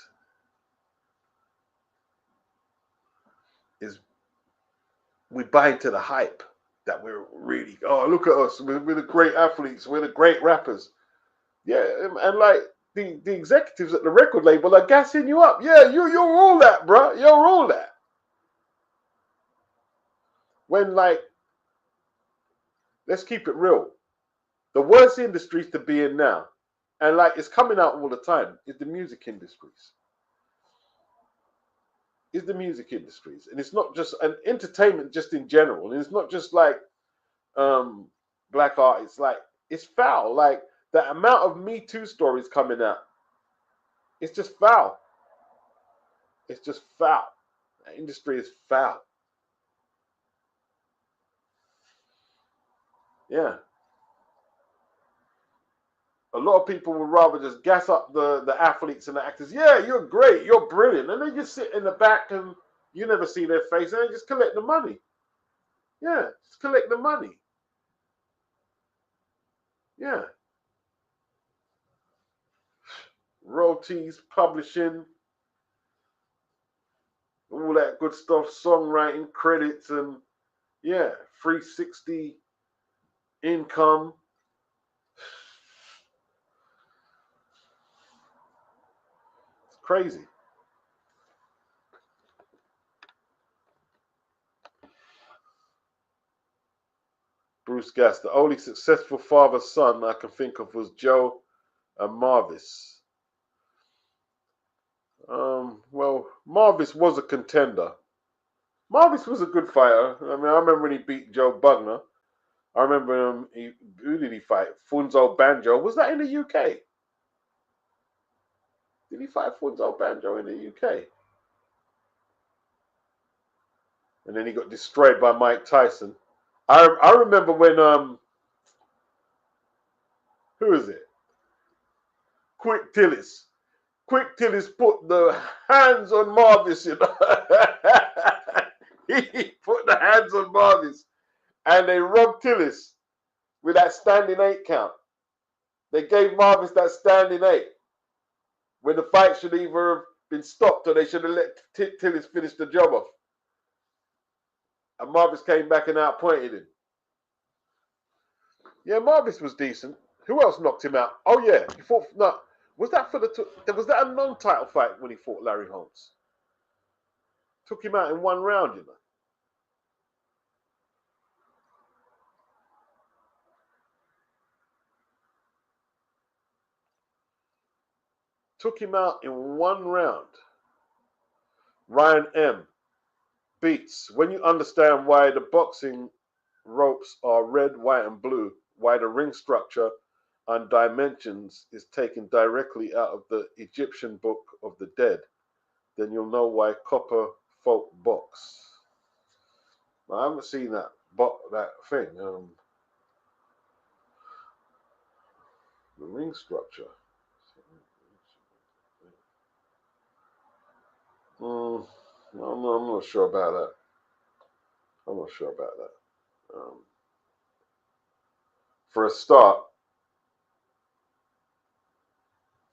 Is we buy into the hype that we're really, oh, look at us, we're the great athletes, we're the great rappers. Yeah, and like the executives at the record label are gassing you up. Yeah, you're all that, bro. You're all that. When, like, let's keep it real. The worst industries to be in now, and like it's coming out all the time, is the music industries. Is the music industries. And it's not just an entertainment just in general. And it's not just like black artists. Like, it's foul. Like, the amount of Me Too stories coming out, it's just foul. It's just foul. The industry is foul. Yeah. A lot of people would rather just gas up the athletes and the actors. Yeah, you're great, you're brilliant. And they just sit in the back and you never see their face and they just collect the money. Yeah, just collect the money. Yeah. Royalties, publishing, all that good stuff, songwriting, credits, and yeah, 360 income. It's crazy. Bruce Gass, the only successful father-son I can think of was Joe and Marvis. Well, Marvis was a contender. Marvis was a good fighter. I mean, I remember when he beat Joe Bugner. I remember who did he fight? Funzo Banjo. Was that in the UK? Did he fight Funzo Banjo in the UK? And then he got destroyed by Mike Tyson. I remember when who is it? Quick Tillis. Quick Tillis put the hands on Marvis. You know? He put the hands on Marvis, and they robbed Tillis with that standing 8 count. They gave Marvis that standing 8 when the fight should either have been stopped or they should have let Tillis finish the job off. And Marvis came back and outpointed him. Yeah, Marvis was decent. Who else knocked him out? Oh yeah, he fought. No, was that a non-title fight when he fought Larry Holmes? Took him out in 1 round, you know. Took him out in 1 round. Ryan M. Beats. When you understand why the boxing ropes are red, white, and blue, why the ring structure and dimensions is taken directly out of the Egyptian Book of the Dead, then you'll know why copper folk box. I haven't seen that thing. The ring structure. I'm not sure about that. I'm not sure about that. For a start,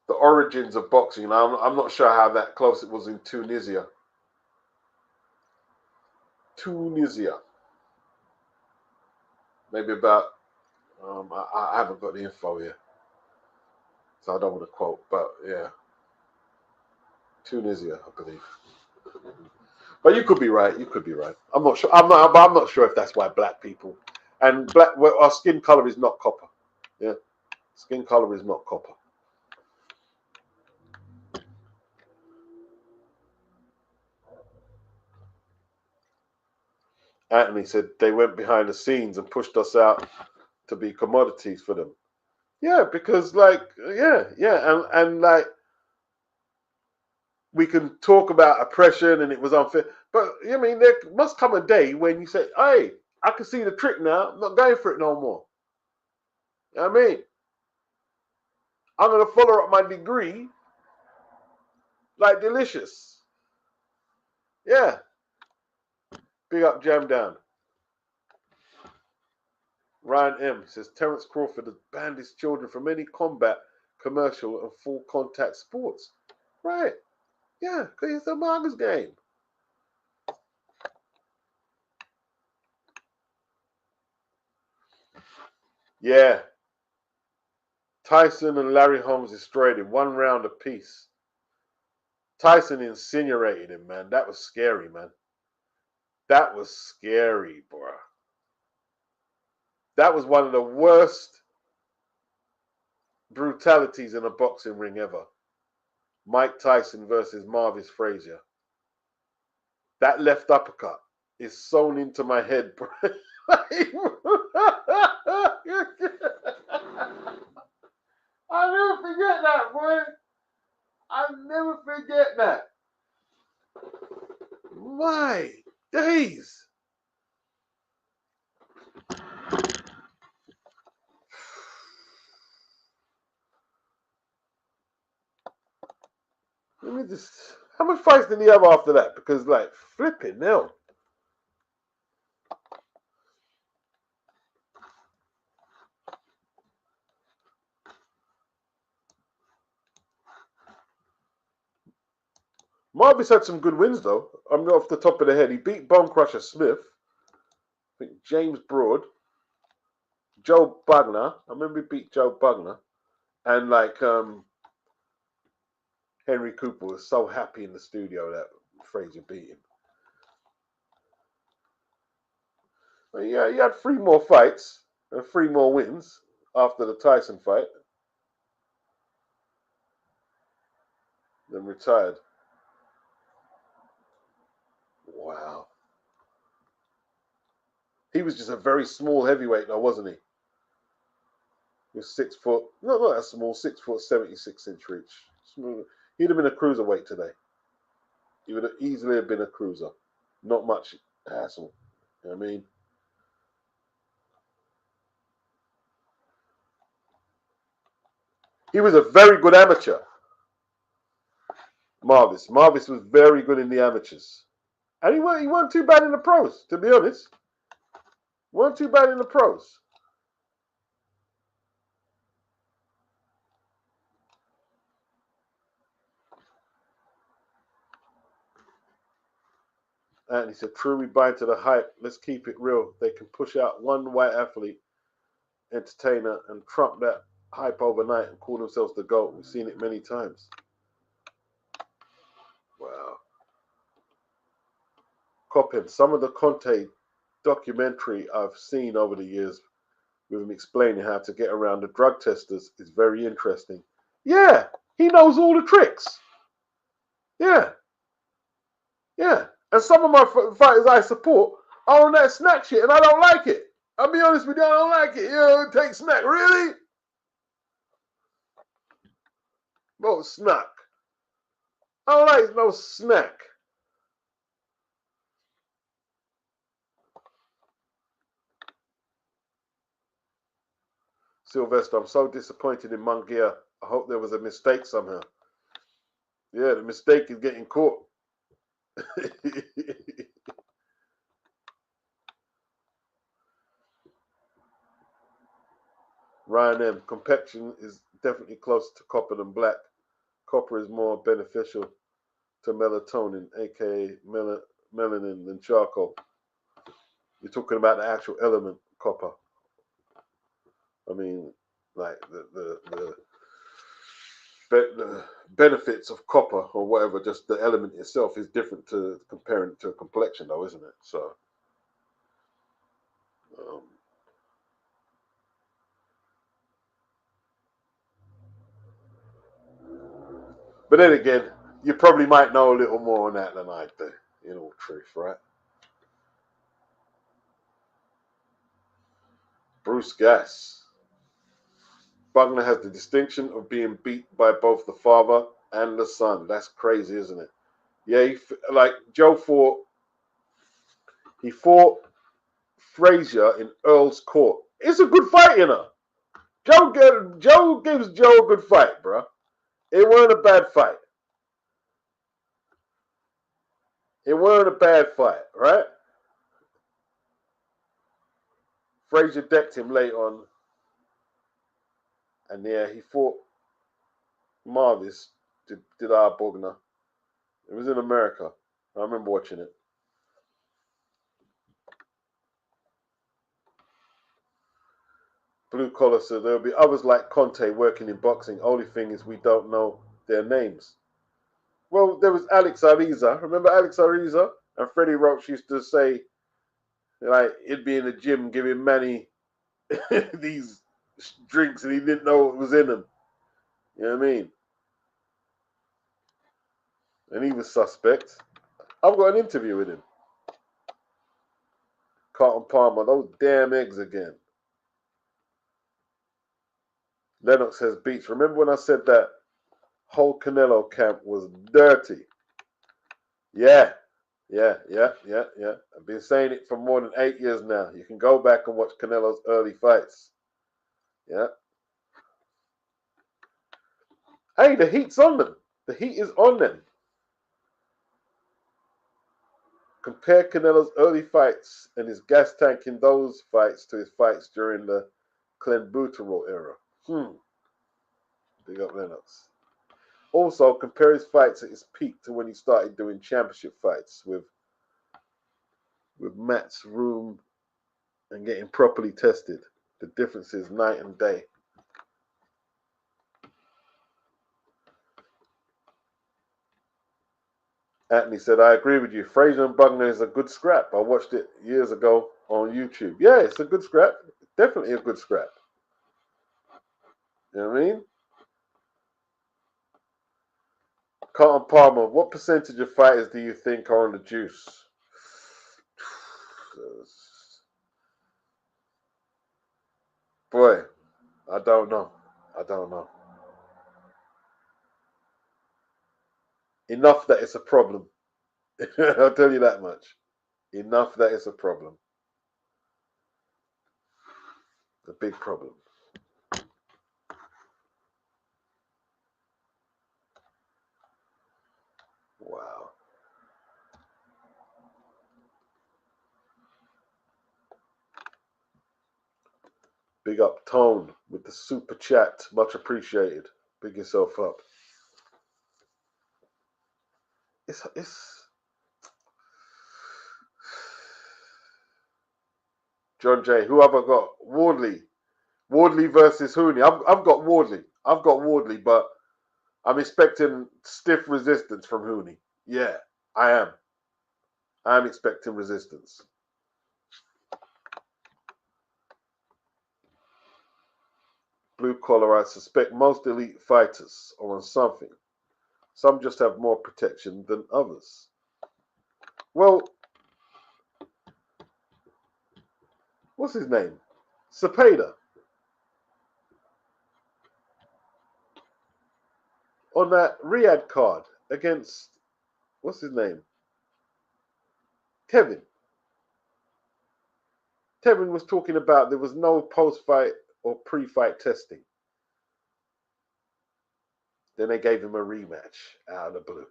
the origins of boxing, I'm not sure how that close it was in Tunisia. Maybe about, I haven't got the info here, so I don't want to quote, but yeah, Tunisia, I believe. But you could be right. You could be right. I'm not sure. I'm not sure if that's why black people and well, our skin color is not copper. Yeah, skin color is not copper. Anthony said they went behind the scenes and pushed us out to be commodities for them. Yeah, because like, and like we can talk about oppression and it was unfair, but I mean there must come a day when you say, "Hey, I can see the trick now. I'm not going for it no more." You know what I mean, I'm gonna follow up my degree like delicious. Yeah, big up, Jam Down. Ryan M says Terence Crawford has banned his children from any combat, commercial, and full contact sports. Right. Yeah, because it's a Marcus game. Yeah. Tyson and Larry Holmes destroyed him 1 round apiece. Tyson incinerated him, man. That was scary, man. That was scary, bro. That was one of the worst brutalities in a boxing ring ever. Mike Tyson versus Marvis Frazier. That left uppercut is sewn into my head, bro. I'll never forget that, boy. I'll never forget that. My days. Let me just. How much fights did he have after that? Because, like, flipping hell. Marvis had some good wins, though. I'm not off the top of the head. He beat Bone Crusher Smith. I think James Broad. Joe Bugner. I remember he beat Joe Bugner. And, like, Henry Cooper was so happy in the studio that Frazier beat him. But yeah, he had 3 more fights and 3 more wins after the Tyson fight. Then retired. Wow. He was just a very small heavyweight, though, wasn't he? He was 6 foot, not that small, 6 foot, 76 inch reach. He'd have been a cruiserweight today. He would have easily have been a cruiser. Not much hassle. You know what I mean? He was a very good amateur. Marvis. Marvis was very good in the amateurs. And he weren't too bad in the pros, to be honest. Weren't too bad in the pros. And he said, true, we buy into the hype. Let's keep it real. They can push out one white athlete, entertainer, and trump that hype overnight and call themselves the GOAT. We've seen it many times. Wow. Coppin, some of the Conte documentary I've seen over the years with him explaining how to get around the drug testers is very interesting. Yeah, he knows all the tricks. Yeah, yeah. And some of my fighters I support are on that snack shit, and I don't like it. I'll be honest with you, I don't like it. You know, take snack. Really? No snack. I don't like no snack. Sylvester, I'm so disappointed in Munguia. I hope there was a mistake somehow. Yeah, the mistake is getting caught. Ryan M. Complexion is definitely closer to copper than black. Copper is more beneficial to melatonin, aka melanin, than charcoal. You're talking about the actual element, copper. I mean, like the benefits of copper or whatever, just the element itself is different to comparing it to a complexion, though, isn't it? So, um, but then again, you probably might know a little more on that than I do, in all truth, right? Bruce Gass. Bugner has the distinction of being beat by both the father and the son. That's crazy, isn't it? Yeah, like Joe fought. He fought Frazier in Earl's Court. It's a good fight, you know. Joe gives Joe a good fight, bro. It weren't a bad fight. It weren't a bad fight, right? Frazier decked him late on, and yeah, he fought Marvis. Did our Bugner. It was in America. I remember watching it. Blue Collar said there'll be others like Conte working in boxing. Only thing is we don't know their names. Well, there was Alex Ariza. Remember Alex Ariza? And Freddie Roach used to say, like, he'd be in the gym giving Manny these drinks and he didn't know what was in them. You know what I mean? And he was suspect. I've got an interview with him. Carlton Palmer, those damn eggs again. Lennox says, Beach, remember when I said that whole Canelo camp was dirty? Yeah. I've been saying it for more than 8 years now. You can go back and watch Canelo's early fights. Yeah. Hey, the heat's on them. The heat is on them. Compare Canelo's early fights and his gas tank in those fights to his fights during the clenbuterol era. Big up Lennox. Also, compare his fights at his peak to when he started doing championship fights with Matt's room and getting properly tested. The difference is night and day. Anthony said, I agree with you. Frazier and Bugner is a good scrap. I watched it years ago on YouTube. Yeah, it's a good scrap. Definitely a good scrap. You know what I mean? Carlton Palmer, what percentage of fighters do you think are on the juice? Boy, I don't know. Enough that it's a problem. I'll tell you that much. Enough that it's a problem. A big problem. Wow. Big up Tone with the super chat. Much appreciated. Big yourself up. It's John J. Who have I got? Wardley. Wardley versus Hooney. I've got Wardley. But I'm expecting stiff resistance from Hooney. Yeah, I am. I'm expecting resistance. Blue collar, I suspect most elite fighters are on something. Some just have more protection than others. Well, what's his name? Cepeda. On that Riyadh card against, what's his name? Tevin. Tevin was talking about there was no post-fight or pre-fight testing. Then they gave him a rematch out of the blue.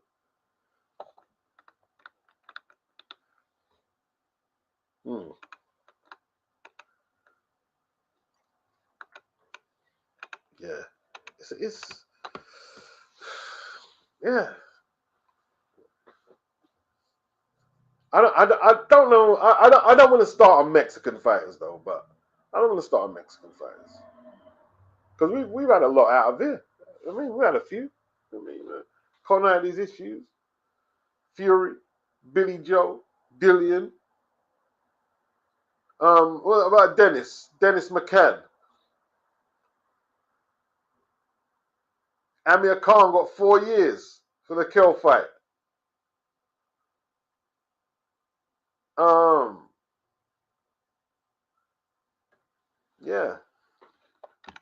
Hmm. Yeah. It's yeah. I don't know. I don't want to start on Mexican fighters though, but I don't want to start on Mexican fighters because we've had a lot out of here. I mean, we had a few. I mean, Conor had his issues. Fury, Billy Joe, Dillian. What about Dennis? Dennis McCann. Amir Khan got 4 years for the Kill fight. Um, yeah,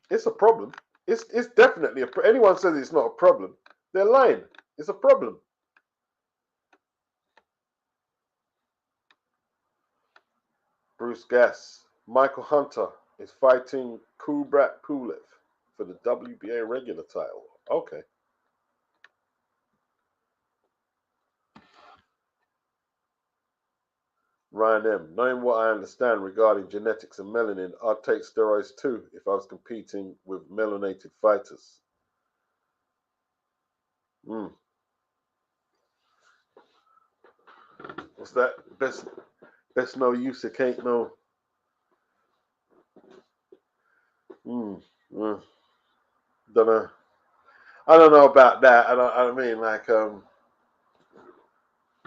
it's a problem. It's definitely anyone says it's not a problem, they're lying. It's a problem. Bruce Gass, Michael Hunter is fighting Kubrat Pulev for the WBA regular title. Okay. Ryan M. Knowing what I understand regarding genetics and melanin, I'd take steroids too if I was competing with melanated fighters. Mm. What's that? Best no use. It ain't no. Mm. Mm. Don't know. I don't know about that. I mean, like,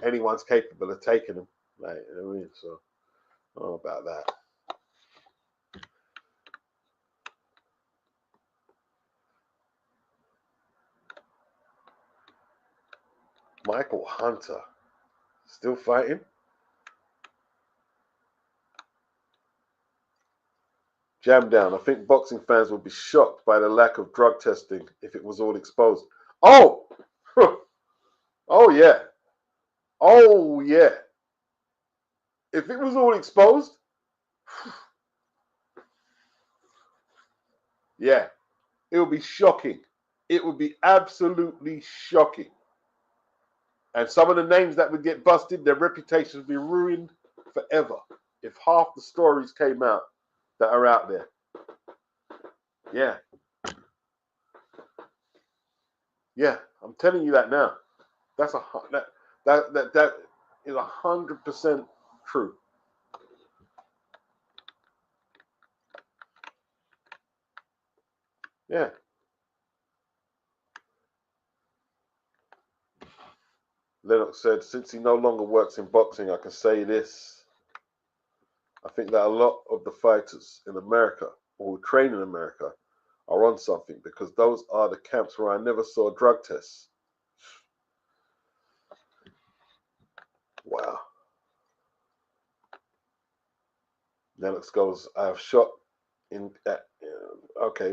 anyone's capable of taking them. Like, you know what I mean? So, I don't know about that. Michael Hunter, still fighting? Jam down. I think boxing fans would be shocked by the lack of drug testing if it was all exposed. Oh, oh yeah, oh yeah. If it was all exposed, yeah, it would be shocking. It would be absolutely shocking. And some of the names that would get busted, their reputations would be ruined forever if half the stories came out that are out there. Yeah, yeah, I'm telling you that now. That's that is 100% true. Yeah. Lennox said, since he no longer works in boxing, I can say this. I think that a lot of the fighters in America or who train in America are on something because those are the camps where I never saw drug tests. Wow. Lennox goes, I have shot in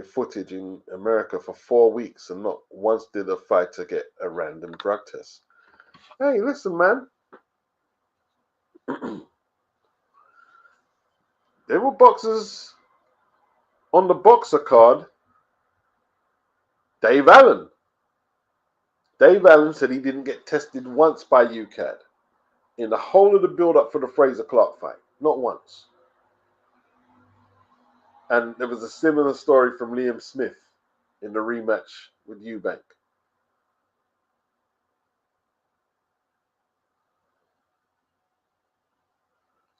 footage in America for 4 weeks and not once did a fighter get a random drug test. Hey, listen, man. There were boxers on the boxer card. Dave Allen. Dave Allen said he didn't get tested once by UCAD in the whole of the build-up for the Fraser Clark fight. Not once. And there was a similar story from Liam Smith in the rematch with Eubank.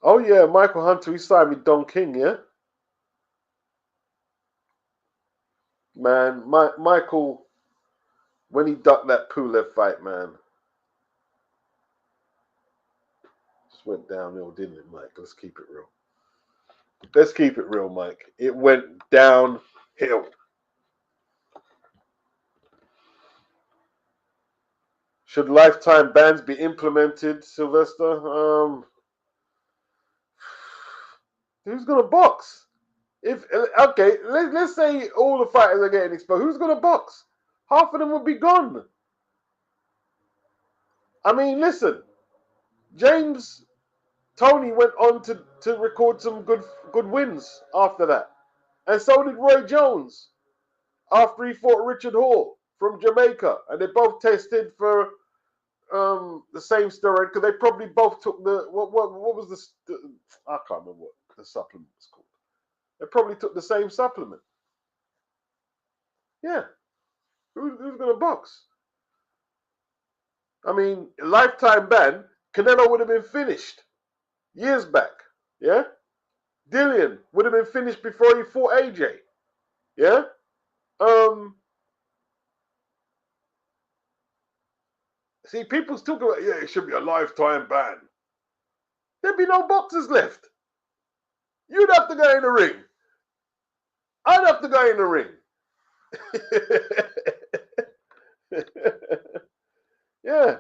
Oh yeah, Michael Hunter, he signed with Don King, yeah? Man, Michael, when he ducked that Pulev fight, man, just went downhill, didn't it, Mike? Let's keep it real. Let's keep it real, Mike. It went downhill. Should lifetime bans be implemented, Sylvester? Who's gonna box? If okay, let's say all the fighters are getting exposed. Who's gonna box? Half of them would be gone. I mean, listen, James Tony went on to record some good wins after that, and so did Roy Jones after he fought Richard Hall from Jamaica, and they both tested for the same steroid because they probably both took the what was the I can't remember what the supplement was called. They probably took the same supplement. Yeah, who's gonna box? I mean, lifetime ban. Canelo would have been finished years back. Yeah, Dillian would have been finished before he fought AJ. Yeah. See, people still go, yeah, it should be a lifetime ban. There'd be no boxers left. You'd have to go in the ring. I'd have to go in the ring. Yeah.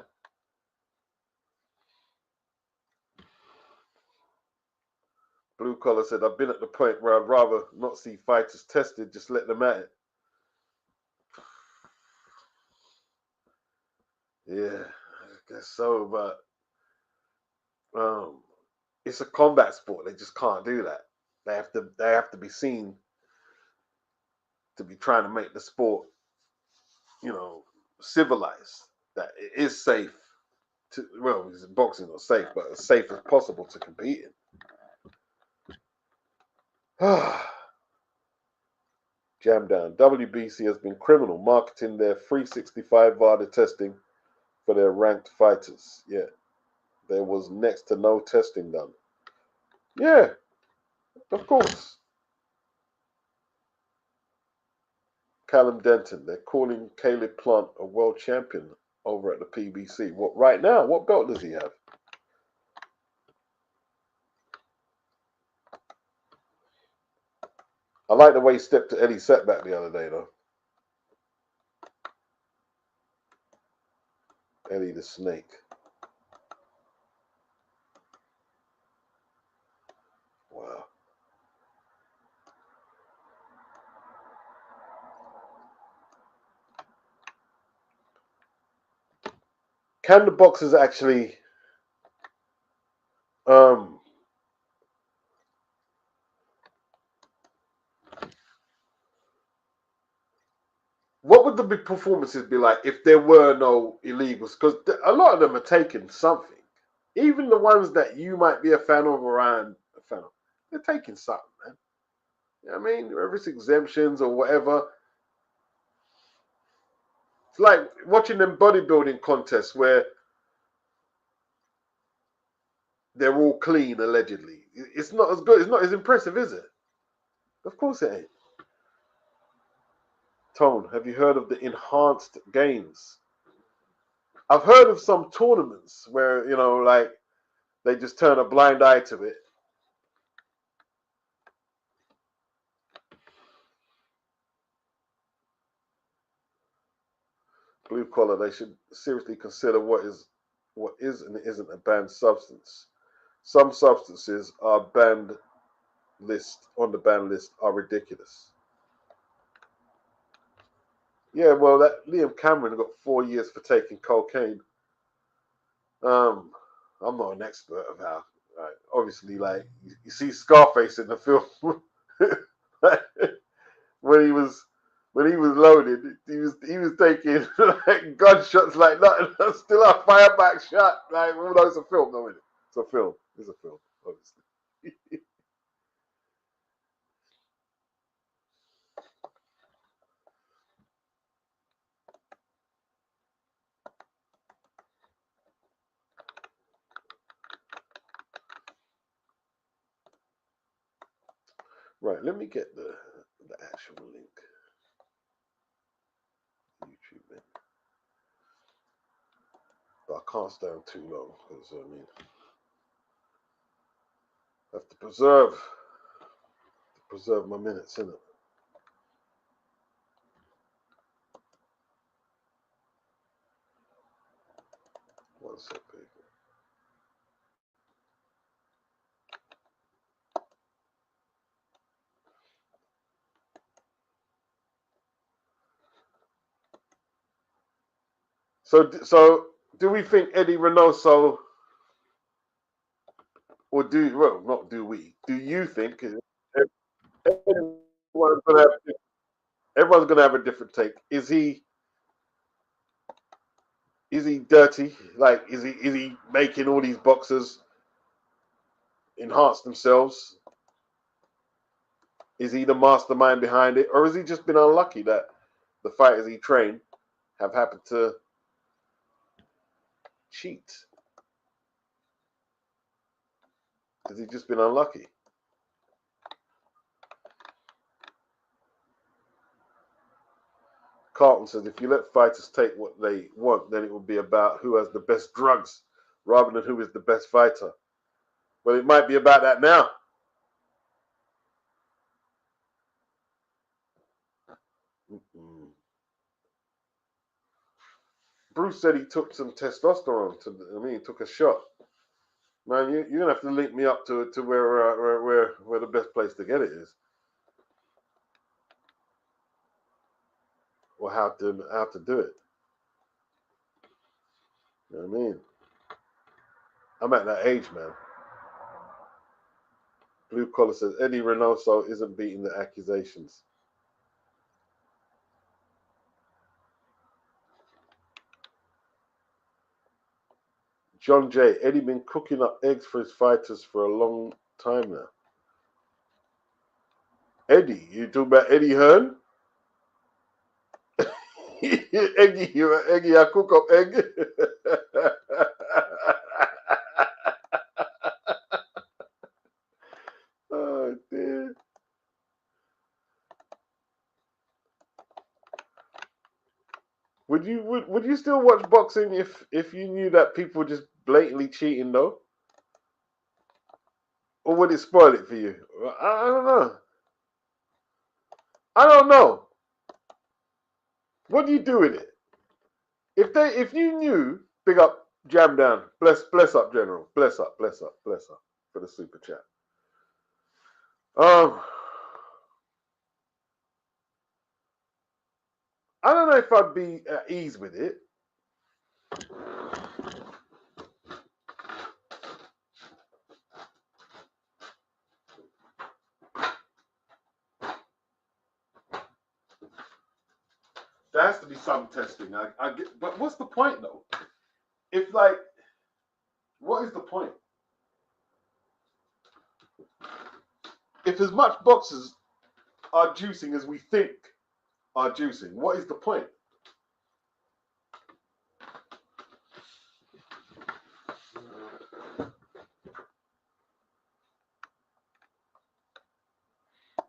Blue Collar said, I've been at the point where I'd rather not see fighters tested, just let them at it. Yeah, I guess so, but it's a combat sport. They just can't do that. They have to be seen to be trying to make the sport, civilized. That it is safe to boxing not safe, but as safe as possible to compete in. Jam down. WBC has been criminal marketing their 365 VADA testing for their ranked fighters. Yeah, there was next to no testing done. Yeah, of course. Callum Denton, they're calling Caleb Plant a world champion over at the PBC. What right now? What belt does he have? I like the way he stepped to Eddie Setback the other day, though. Eddie the Snake. Wow. Can the boxers actually what would the big performances be like if there were no illegals? Because a lot of them are taking something. Even the ones that you might be a fan of around a fan of, they're taking something, man. You know what I mean? Whether it's exemptions or whatever. It's like watching them bodybuilding contests where they're all clean, allegedly. It's not as good. It's not as impressive, is it? Of course it ain't. Tone, have you heard of the enhanced games? I've heard of some tournaments where, like they just turn a blind eye to it. Blue collar, they should seriously consider what is and isn't a banned substance. Some substances are banned on the banned list are ridiculous. Yeah, well, that Liam Cameron got 4 years for taking cocaine. I'm not an expert of how. Right, obviously, like you see Scarface in the film, when he was loaded, he was taking like gunshots like nothing. Still a fireback shot. Like, well, no, it's a film, though, isn't it? It's a film. It's a film, obviously. Right, let me get the actual link. YouTube, man. But I can't stay on too long because I have to preserve my minutes, innit? One second. So do we think Eddie Reynoso, or not do we? Do you think everyone's gonna have a different take? Is he Is he dirty? Like, is he making all these boxers enhance themselves? Is he the mastermind behind it, or has he just been unlucky that the fighters he trained have happened to cheat? Has he just been unlucky? Carlton says, if you let fighters take what they want, then it will be about who has the best drugs rather than who is the best fighter. Well, it might be about that now. Bruce said he took some testosterone. He took a shot. Man, you're gonna have to link me up to where the best place to get it is, or how to do it. You know what I mean? I'm at that age, man. Blue Collar says Eddie Reynoso isn't beating the accusations. John J. Eddie been cooking up eggs for his fighters for a long time now. Eddie, you talking about Eddie Hearn? Eggy, I cook up egg. Oh dear. Would you still watch boxing if you knew that people were just blatantly cheating though? Or would it spoil it for you? I don't know. I don't know. What do you do with it? If you knew, big up, jam down, bless up, General, bless up for the super chat. I don't know if I'd be at ease with it. There has to be some testing. I get, but what's the point though? If like, what is the point? If as much boxers are juicing as we think are juicing, what is the point?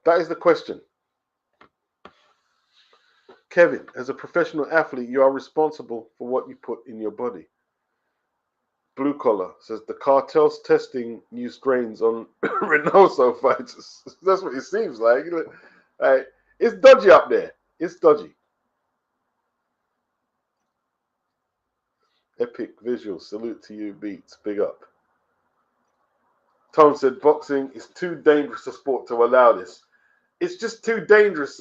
That is the question. Kevin, as a professional athlete, you are responsible for what you put in your body. Blue Collar says the cartel's testing new strains on Reynoso fighters. That's what it seems like. It's dodgy up there. It's dodgy. Epic visual. Salute to you, Beats. Big up. Tone said boxing is too dangerous a sport to allow this. It's just too dangerous.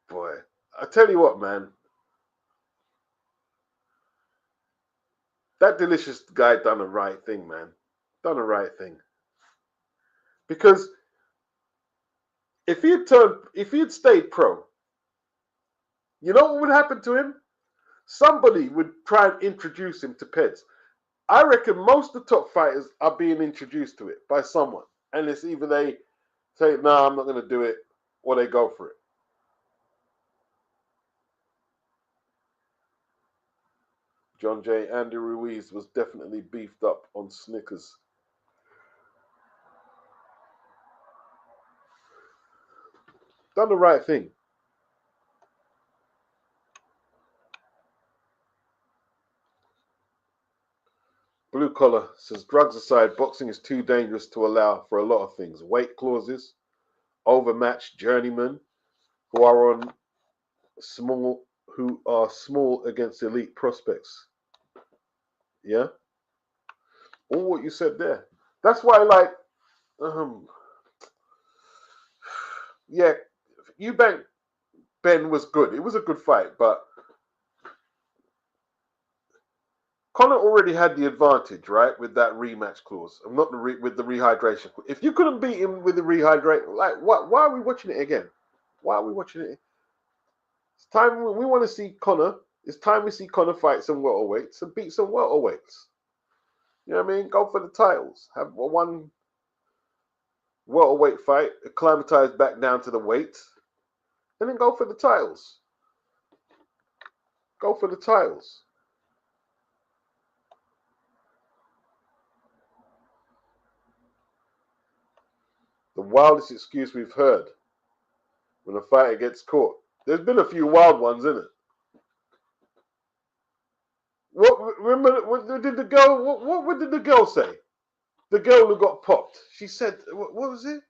Boy, I tell you what, man. That delicious guy done the right thing, man. Done the right thing. Because if he'd stayed pro, you know what would happen to him? Somebody would try and introduce him to PEDs. I reckon most of the top fighters are being introduced to it by someone. And it's either they say, no, I'm not going to do it, or they go for it. John J. Andy Ruiz was definitely beefed up on Snickers. Done the right thing. Blue Collar says, drugs aside, boxing is too dangerous to allow for a lot of things. Weight clauses, overmatched journeymen who are small against elite prospects. Yeah? All what you said there. That's why, like, yeah, Eubank Ben was good. It was a good fight, but Conor already had the advantage, right, with that rematch clause. I'm not with the rehydration. If you couldn't beat him with the rehydration, like, why are we watching it again? Why are we watching it? It's time we want to see Conor. It's time we see Conor fight some welterweights and beat some welterweights. You know what I mean? Go for the titles. Have one welterweight fight, acclimatize back down to the weight, and then go for the titles. Go for the titles. The wildest excuse we've heard when a fighter gets caught. There's been a few wild ones, isn't it? What did the girl? What did the girl say? The girl who got popped. She said, "What was it?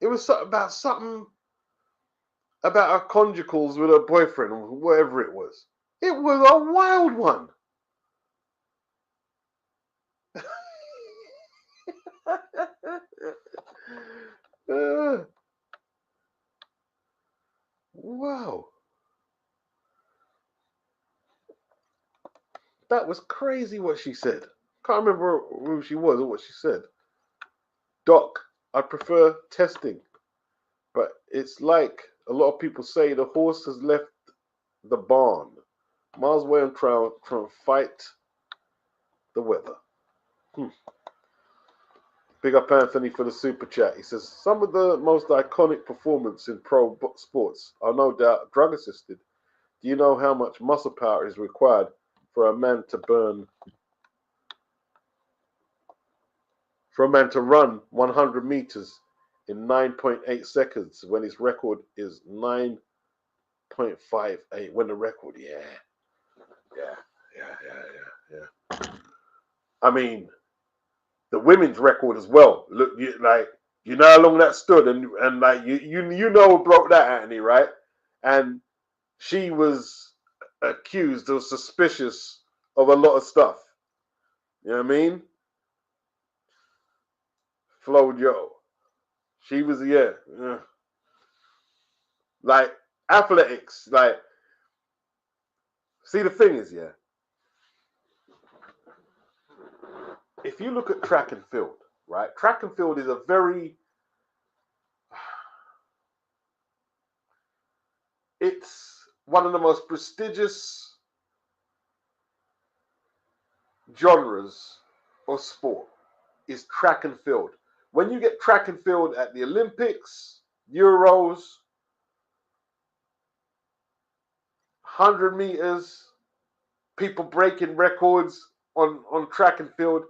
It was something about her conjugals with her boyfriend, or whatever it was. It was a wild one." Wow. That was crazy what she said. Can't remember who she was or what she said. Doc, I prefer testing. But it's like a lot of people say the horse has left the barn. Miles away and trying to fight the weather. Big up Anthony for the super chat. He says, some of the most iconic performances in pro sports are no doubt drug assisted. Do you know how much muscle power is required for a man to run 100 meters in 9.8 seconds when his record is 9.58? When the record, yeah. I mean, the women's record as well. Look, you know how long that stood, and like you know who broke that, Anthony, right? And she was accused or suspicious of a lot of stuff. You know what I mean? Flo Joe. She was, yeah. Like, athletics. Like, see, the thing is, yeah. If you look at track and field, right? Track and field is a very... It's one of the most prestigious genres of sport is track and field. When you get track and field at the Olympics, Euros, 100 meters, people breaking records on track and field,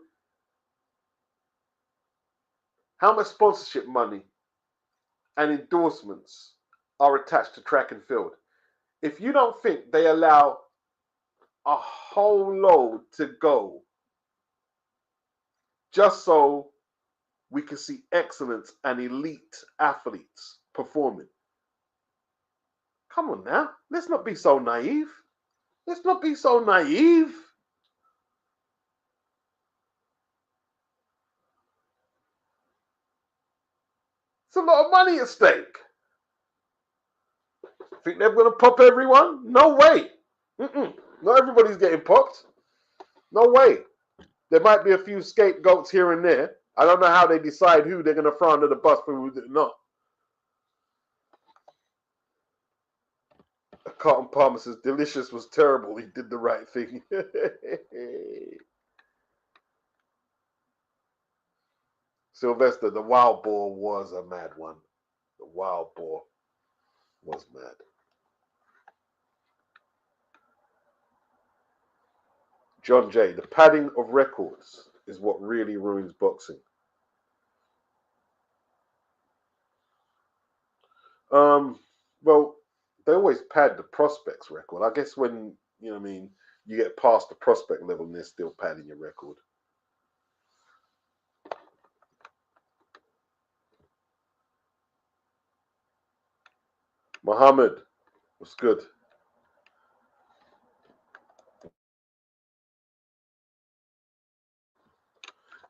how much sponsorship money and endorsements are attached to track and field? If you don't think they allow a whole load to go just so we can see excellence and elite athletes performing. Come on now. Let's not be so naive. Let's not be so naive. It's a lot of money at stake. Think they're going to pop everyone? No way. Not everybody's getting popped. No way. There might be a few scapegoats here and there. I don't know how they decide who they're going to throw under the bus for who's not. Carlton Palmer says, Delicious was terrible. He did the right thing. Sylvester, the wild boar was a mad one. The wild boar was mad. John J., the padding of records is what really ruins boxing. Well, they always pad the prospect's record. I guess when, you know what I mean, you get past the prospect level and they're still padding your record. Muhammad, what's good?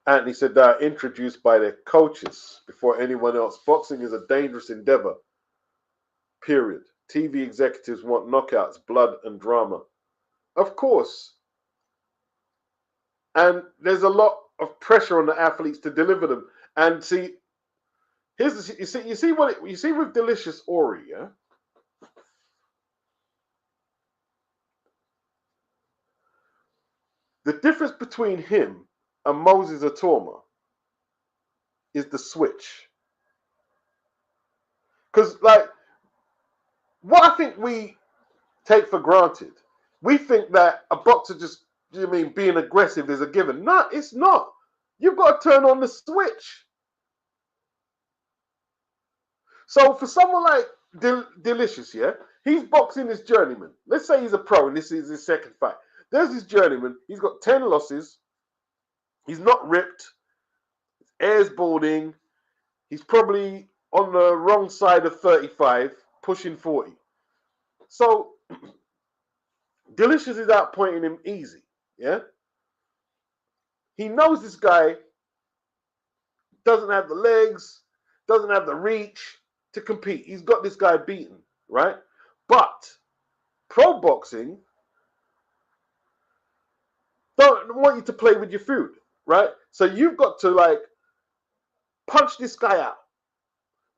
Anthony said they are introduced by their coaches before anyone else. Boxing is a dangerous endeavor. Period. TV executives want knockouts, blood, and drama. Of course. And there's a lot of pressure on the athletes to deliver them. And see, Here's the, you see what you see with Delicious Ori, yeah? The difference between him and Moses Atoma is the switch. Because, like, what I think we take for granted, we think that a boxer just, you mean, being aggressive is a given. No, it's not. You've got to turn on the switch. So for someone like Delicious, yeah, he's boxing his journeyman. Let's say he's a pro and this is his second fight. There's his journeyman. He's got 10 losses. He's not ripped. His hair's balding. He's probably on the wrong side of 35, pushing 40. So Delicious is outpointing him easy, yeah? He knows this guy doesn't have the legs, doesn't have the reach to compete. He's got this guy beaten, right? But pro boxing don't want you to play with your food, right? So you've got to, like, punch this guy out.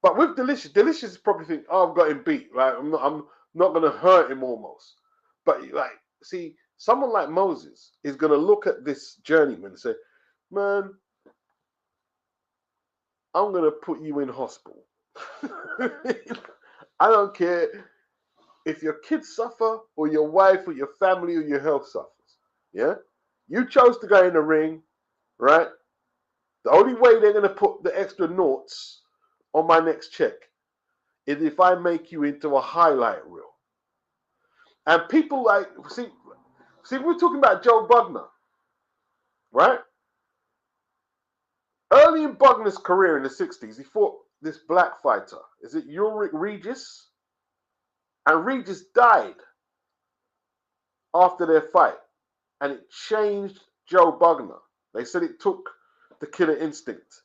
But with Delicious is probably think, oh, I've got him beat, right? I'm not going to hurt him almost. But, like, see, someone like Moses is going to look at this journeyman and say, man, I'm going to put you in hospital. I don't care if your kids suffer or your wife or your family or your health suffers. Yeah? You chose to go in the ring, right? The only way they're going to put the extra noughts on my next check is if I make you into a highlight reel. And people like, see, we're talking about Joe Bugner, right? Early in Bugner's career in the 60s, he fought this black fighter. Is it Ulrich Regis? And Regis died after their fight. And it changed Joe Bugner. They said it took the killer instinct.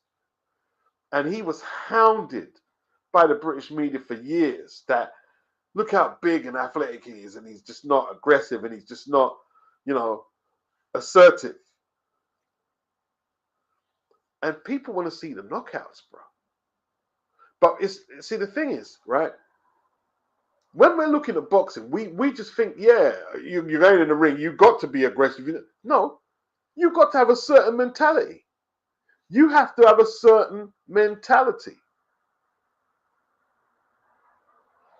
And he was hounded by the British media for years that look how big and athletic he is, and he's just not aggressive, and he's just not, assertive. And people want to see the knockouts, bro. But see, the thing is, right? When we're looking at boxing, we just think, yeah, you're going in the ring, you've got to be aggressive. No, you've got to have a certain mentality. You have to have a certain mentality.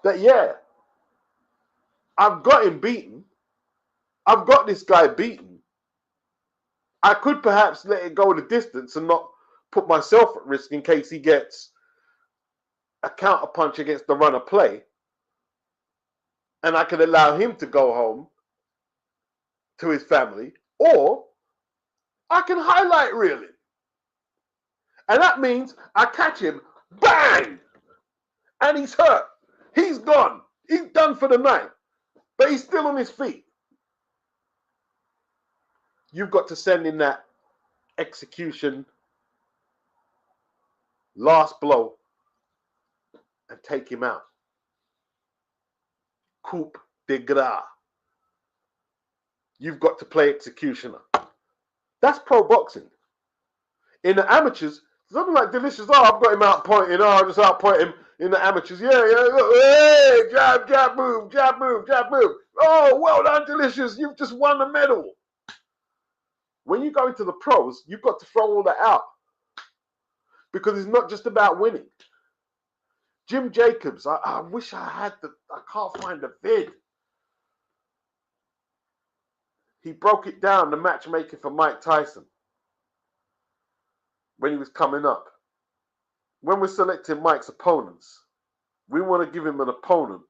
That, yeah, I've got him beaten. I've got this guy beaten. I could perhaps let it go the distance and not put myself at risk in case he gets a counter punch against the run of play. And I could allow him to go home to his family. Or I can highlight reel him. And that means I catch him, bang! And he's hurt. He's gone. He's done for the night. But he's still on his feet. You've got to send in that execution, last blow, and take him out. Coup de grace. You've got to play executioner. That's pro boxing. In the amateurs, something like Delicious, oh, I've got him outpointing, oh, I just outpoint him in the amateurs. Yeah, hey, jab, jab, move, jab, move, jab, move. Oh, well done, Delicious, you've just won the medal. When you go into the pros, you've got to throw all that out. Because it's not just about winning. Jim Jacobs, I wish I had I can't find the vid. He broke it down, the matchmaking for Mike Tyson. When he was coming up. When we're selecting Mike's opponents, we want to give him an opponent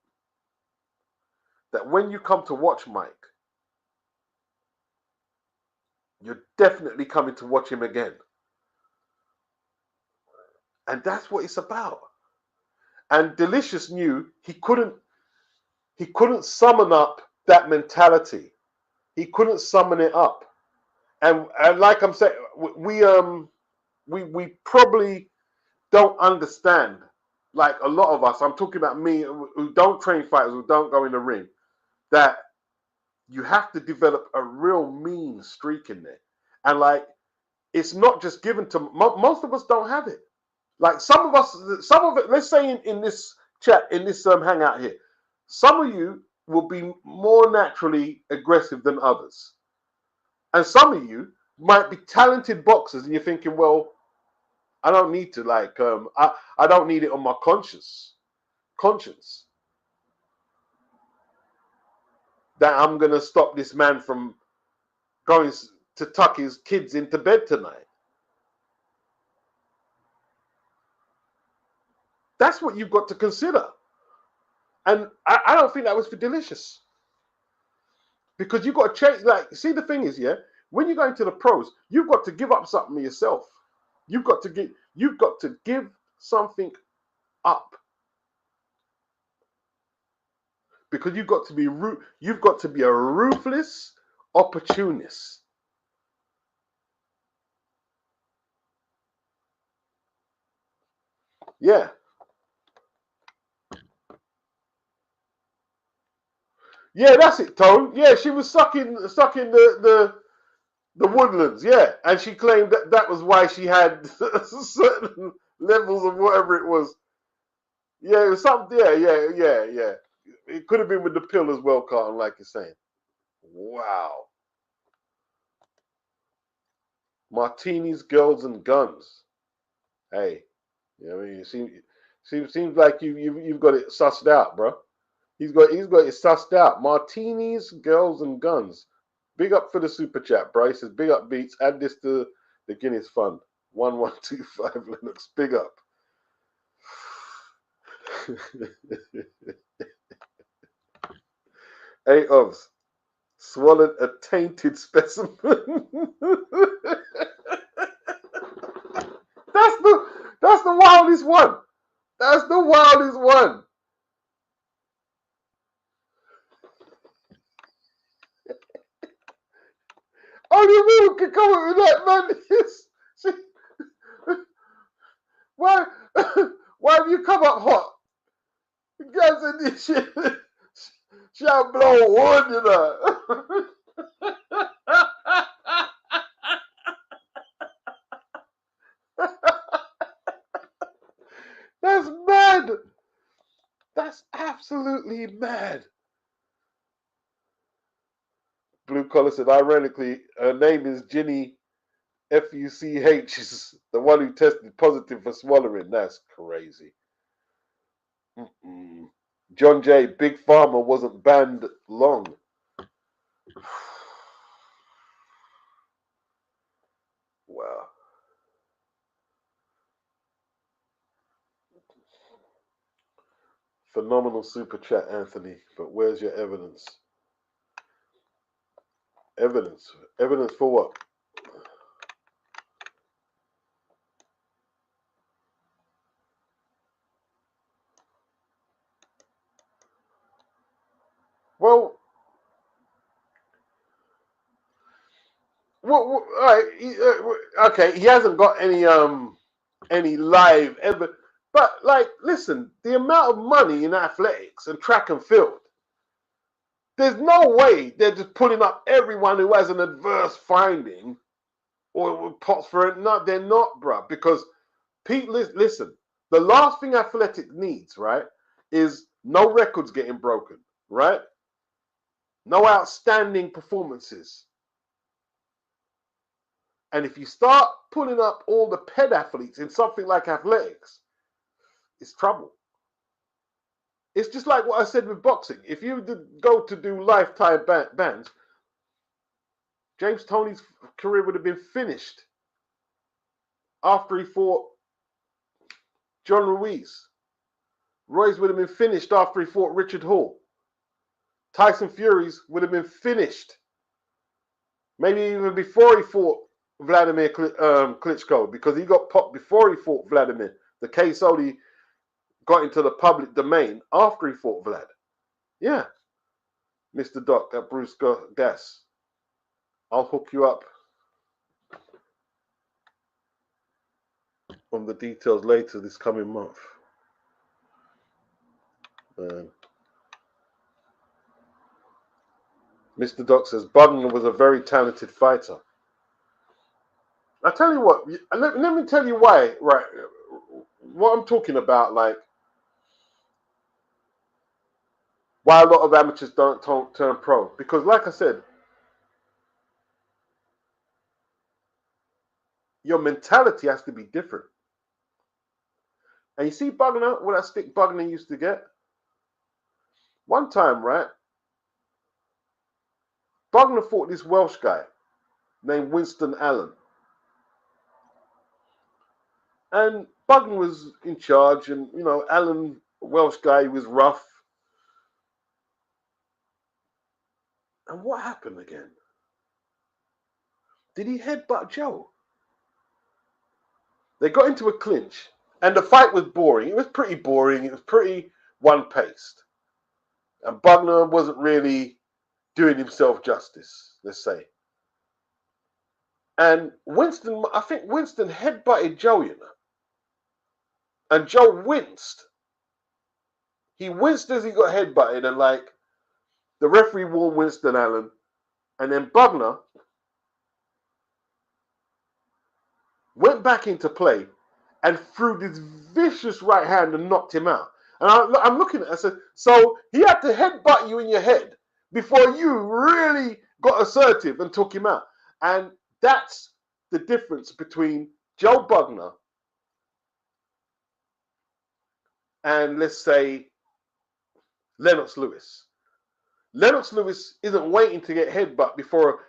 that when you come to watch Mike, you're definitely coming to watch him again. And that's what it's about. And Delicious knew he couldn't summon up that mentality. He couldn't summon it up. And like I'm saying, we probably don't understand, like a lot of us, I'm talking about me, who don't train fighters, who don't go in the ring, that you have to develop a real mean streak in there. And like, it's not just given to, most of us don't have it. Like some of it, let's say in this chat, in this hangout here, some of you will be more naturally aggressive than others. And some of you might be talented boxers and you're thinking, well, I don't need to I don't need it on my conscience that I'm going to stop this man from going to tuck his kids into bed tonight. That's what you've got to consider. And I don't think that was for delicious. Because you've got to change, like, see, the thing is, yeah, when you go into the pros, you've got to give up something yourself. You've got to give something up. Because you've got to be a ruthless opportunist. Yeah. Yeah, that's it, Tone. Yeah, she was sucking the woodlands, yeah. And she claimed that was why she had certain levels of whatever it was. Yeah, it was something, yeah. It could have been with the pill as well, Carlton, like you're saying. Wow. Martinis, girls, and guns. Hey, you know, it seems like you've got it sussed out, bro. He's got it sussed out. Martinis, girls, and guns. Big up for the super chat, bro. He says, big up Beats. Add this to the Guinness Fund. 1125 Linux. Big up. Hey, Ovs. Swallowed a tainted specimen. That's the wildest one. That's the wildest one. Only you can come up with that, man. Why have you come up hot? Guys in this shit. Shall blow wood, you know. That's mad. That's absolutely mad. Blue Collar said, ironically, her name is Ginny Fuch, is the one who tested positive for swallowing. That's crazy. Mm-mm. John J. Big Pharma wasn't banned long. Wow. Phenomenal super chat, Anthony. But where's your evidence? Evidence? Evidence for what? Well, all right. Okay, he hasn't got any live evidence. But like, listen, the amount of money in athletics and track and field, there's no way they're just pulling up everyone who has an adverse finding or pots for it. No, they're not, bruh. Because Pete, listen, the last thing athletic needs, right, is no records getting broken, right? No outstanding performances. And if you start pulling up all the ped athletes in something like athletics, it's trouble. It's just like what I said with boxing. If you go to do lifetime bans, James Toney's career would have been finished after he fought John Ruiz. Roy's would have been finished after he fought Richard Hall. Tyson Fury's would have been finished maybe even before he fought Vladimir Klitschko, because he got popped before he fought Vladimir. The case only got into the public domain after he fought Vlad. Yeah. Mr. Doc at Bruce Gas. I'll hook you up on the details later this coming month. Mr. Doc says Bugner was a very talented fighter. I tell you what, let me tell you why, right? what I'm talking about, like why a lot of amateurs don't turn pro, because like I said, your mentality has to be different. And you see Bugner, what that stick Bugner used to get? One time, right? Bugner fought this Welsh guy named Winston Allen. And Bugner was in charge, and, you know, Allen, Welsh guy, he was rough. And what happened again? Did he headbutt Joe? They got into a clinch, and the fight was boring. It was pretty boring. It was pretty one-paced. And Bugner wasn't really doing himself justice, let's say. And Winston, I think Winston headbutted Joe, you know. And Joe winced. He winced as he got headbutted, and like the referee warned Winston Allen, and then Bugner went back into play and threw this vicious right hand and knocked him out. And I'm looking at it, I said, so he had to headbutt you in your head before you really got assertive and took him out. And that's the difference between Joe Bugner and, let's say, Lennox Lewis. Lennox Lewis isn't waiting to get headbutt before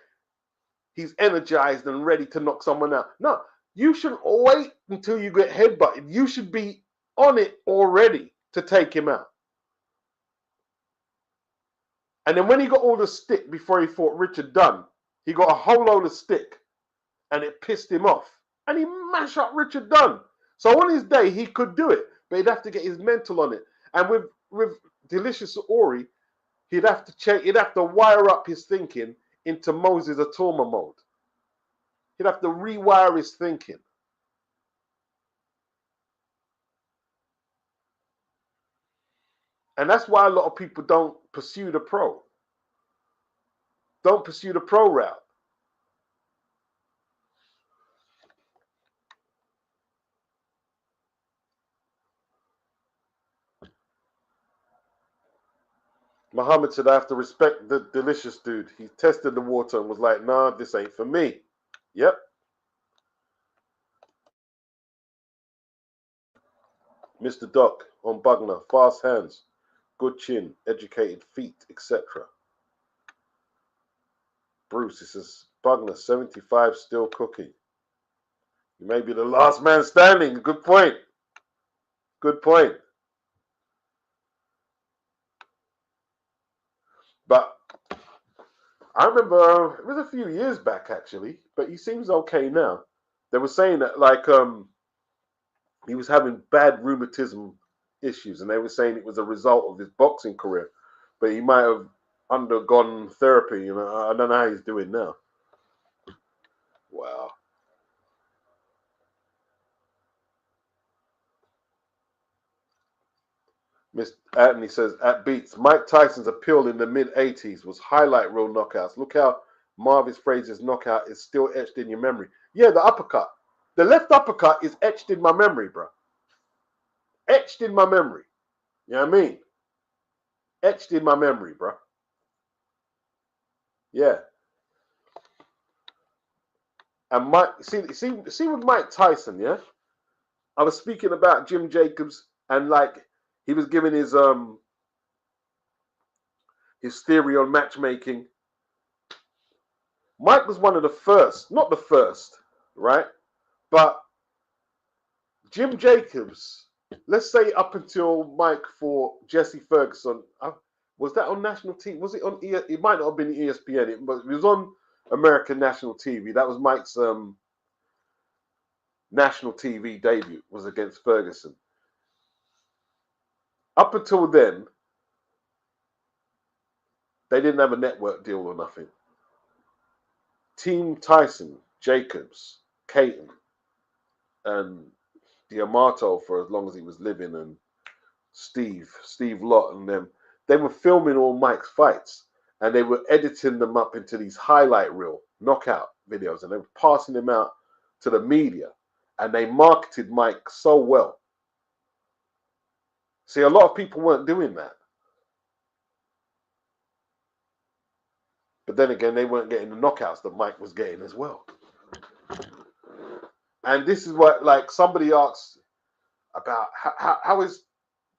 he's energized and ready to knock someone out. No, you shouldn't wait until you get headbutted. You should be on it already to take him out. And then when he got all the stick before he fought Richard Dunn, he got a whole load of stick and it pissed him off. And he mashed up Richard Dunn. So on his day, he could do it, but he'd have to get his mental on it. And with Delicious Ori, he'd have to wire up his thinking into Moses Atoma mode. He'd have to rewire his thinking. And that's why a lot of people don't pursue the pro. Don't pursue the pro route. Muhammad said, I have to respect the Delicious dude. He tested the water and was like, nah, this ain't for me. Yep. Mr. Doc on Bugner, fast hands, good chin, educated feet, etc. Bruce, he says, Bugner, 75, still cooking. You may be the last man standing. Good point. Good point. But I remember, it was a few years back actually, but he seems okay now. They were saying that like he was having bad rheumatism issues, and they were saying it was a result of his boxing career, but he might have undergone therapy. You know, I don't know how he's doing now. Wow. Miss Anthony says, at Beats, Mike Tyson's appeal in the mid-'80s was highlight reel knockouts. Look how Marvis Fraser's knockout is still etched in your memory. Yeah, the uppercut. The left uppercut is etched in my memory, bro. Etched in my memory. You know what I mean? Etched in my memory, bro. Yeah. And Mike, see with Mike Tyson, yeah? I was speaking about Jim Jacobs, and like he was giving his theory on matchmaking. Mike was one of the first, not the first, right? But Jim Jacobs, let's say up until Mike fought Jesse Ferguson, was that on national TV? Was it on? It might not have been ESPN, but it was on American national TV. That was Mike's national TV debut, was against Ferguson. Up until then, they didn't have a network deal or nothing. Team Tyson, Jacobs, Caton, and D'Amato for as long as he was living, and Steve Lott and them, they were filming all Mike's fights, and they were editing them up into these highlight reel knockout videos, and they were passing them out to the media, and they marketed Mike so well. See, a lot of people weren't doing that. But then again, they weren't getting the knockouts that Mike was getting as well. And this is what, like, somebody asked about how is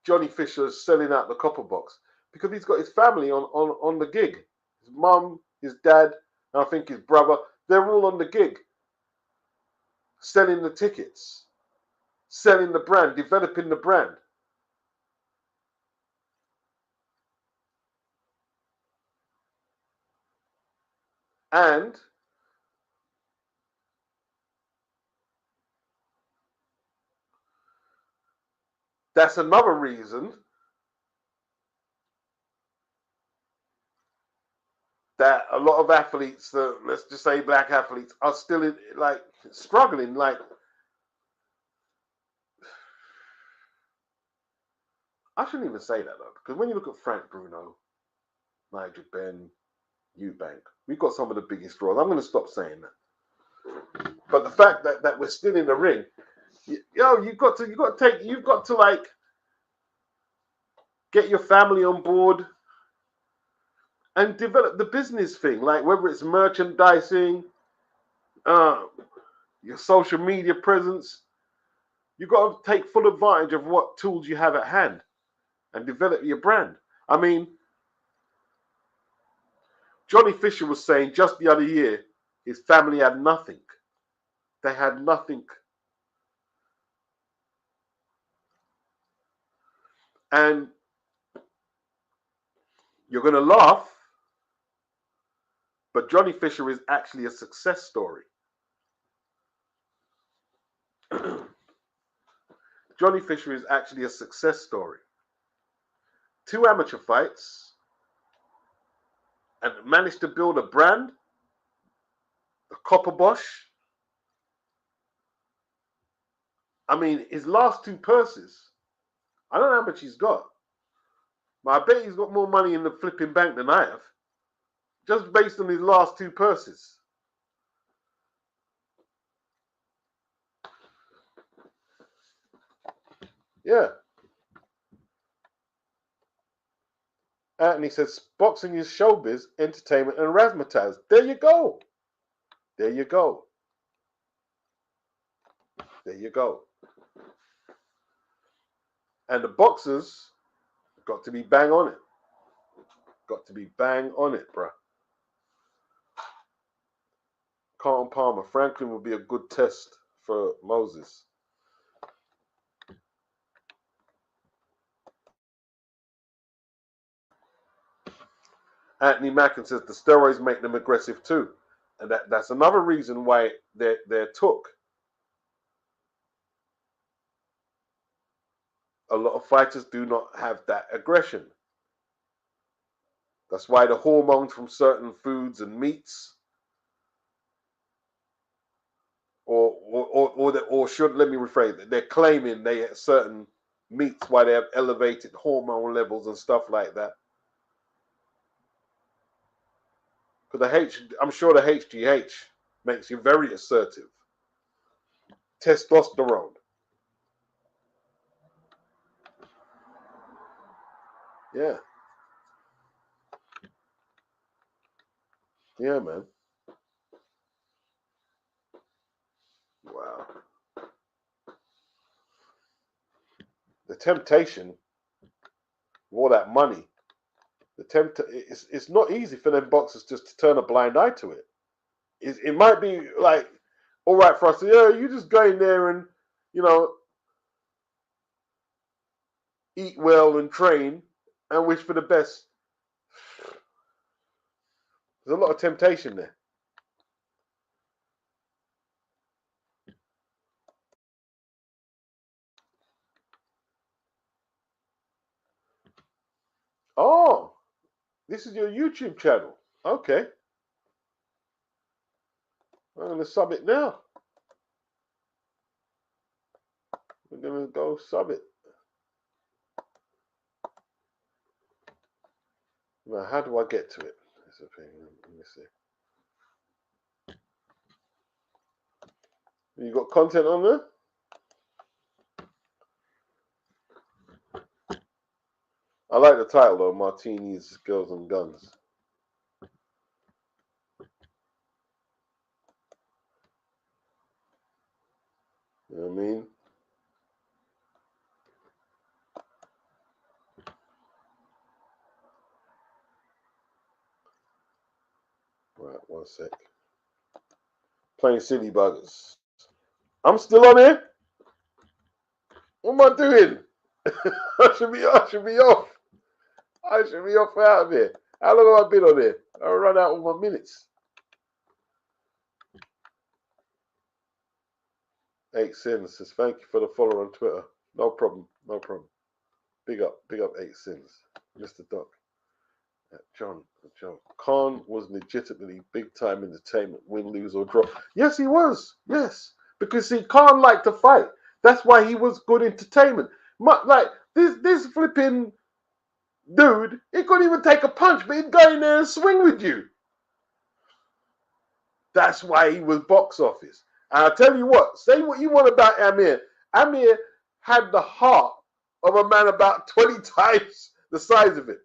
Johnny Fisher selling out the Copper Box? Because he's got his family on the gig. His mum, his dad, and I think his brother, they're all on the gig. Selling the tickets, selling the brand, developing the brand. And that's another reason that a lot of athletes, let's just say black athletes, are still like struggling. Like, I shouldn't even say that though, because when you look at Frank Bruno, Nigel Benn, Eubank, we've got some of the biggest draws. I'm going to stop saying that. But the fact that we're still in the ring, you've got to like get your family on board and develop the business thing, like whether it's merchandising, your social media presence. You've got to take full advantage of what tools you have at hand and develop your brand. I mean, Johnny Fisher was saying just the other year, his family had nothing. They had nothing. And you're going to laugh, but Johnny Fisher is actually a success story. Johnny Fisher is actually a success story. 2 amateur fights and managed to build a brand, the Copper Bosch. I mean, his last 2 purses, I don't know how much he's got, but I bet he's got more money in the flipping bank than I have, just based on his last 2 purses. Yeah. And he says, boxing is showbiz, entertainment, and razzmatazz. There you go. There you go. There you go. And the boxers got to be bang on it. Got to be bang on it, bruh. Carlton Palmer, Franklin would be a good test for Moses. Anthony Mackin says the steroids make them aggressive too. And that's another reason why they're took. A lot of fighters do not have that aggression. That's why the hormones from certain foods and meats, or should, let me rephrase it, they're claiming they have certain meats why they have elevated hormone levels and stuff like that. Because I'm sure the HGH makes you very assertive. Testosterone. Yeah. Yeah, man. Wow. The temptation, all that money, it's not easy for them boxers just to turn a blind eye to it. It might be like, all right for us, yeah, you just go in there and, you know, eat well and train and wish for the best. There's a lot of temptation there. Oh, this is your YouTube channel. Okay. I'm going to sub it now. We're going to go sub it. Now, how do I get to it? Let me see. You got content on there? I like the title though, Martinis, Girls and Guns. You know what I mean? Right, one sec. Playing silly buggers. I'm still on here? What am I doing? I should be off. I should be off out of here. How long have I been on here? I run out of my minutes. 8 Sins says, thank you for the follow on Twitter. No problem. Big up 8 Sins. Mr. Doc. John. Khan was legitimately big time entertainment, win, lose, or draw. Yes, he was. Yes. Because see, Khan liked to fight. That's why he was good entertainment. Like this flipping dude, he couldn't even take a punch, but he'd go in there and swing with you. That's why he was box office. And I'll tell you what, say what you want about Amir. Amir had the heart of a man about 20 times the size of it.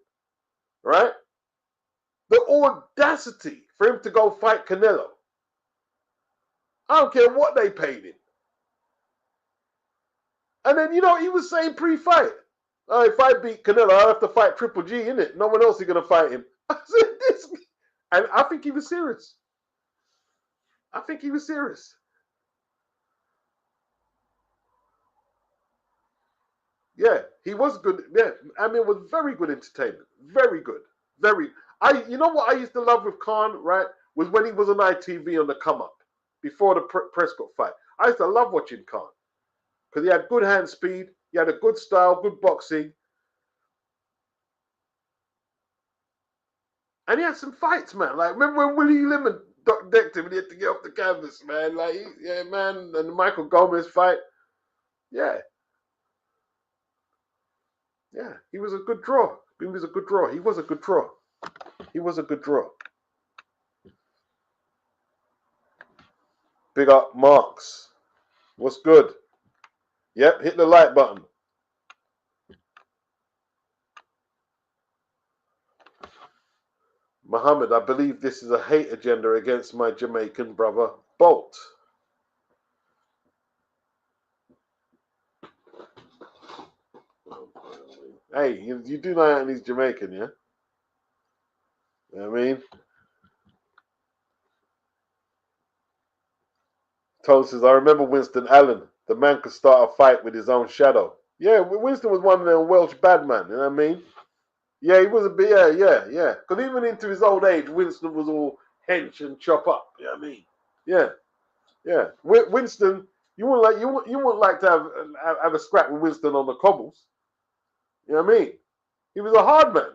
Right? The audacity for him to go fight Canelo. I don't care what they paid him. And then, you know, he was saying pre-fight, oh, if I beat Canelo, I'll have to fight Triple G, innit? No one else is going to fight him. I said this. And I think he was serious. Yeah, he was good. Yeah, I mean, it was very good entertainment. Very good. You know what I used to love with Khan, right? Was when he was on ITV on the come up before the Prescott fight. I used to love watching Khan because he had good hand speed, he had a good style, good boxing, and he had some fights, man. Like remember when Willie Lemon decked him and he had to get off the canvas, man? Like yeah, man, and the Michael Gomez fight, yeah. Yeah, he was a good draw. He was a good draw. Big up Marks. What's good? Yep, hit the like button. Muhammad, I believe this is a hate agenda against my Jamaican brother, Bolt. Hey, you do know that he's Jamaican, yeah? You know what I mean? Tone says, I remember Winston Allen. The man could start a fight with his own shadow. Yeah, Winston was one of them Welsh bad men, you know what I mean? Yeah, he was a bit, yeah. Because even into his old age, Winston was all hench and chop up, you know what I mean? Yeah. Winston, you wouldn't like to have a scrap with Winston on the cobbles. You know what I mean? He was a hard man.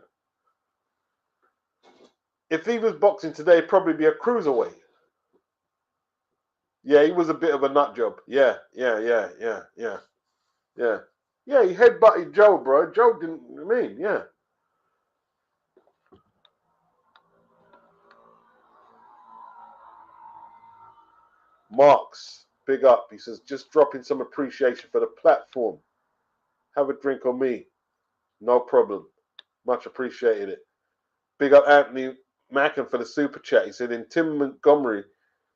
If he was boxing today, he'd probably be a cruiserweight. Yeah, he was a bit of a nut job. Yeah. Yeah, he headbutted Joe, bro. Joe didn't, yeah. Marks, big up. He says, just dropping some appreciation for the platform. Have a drink on me. No problem. Much appreciated it. Big up Anthony Mackin for the super chat. He said, in Tim Montgomery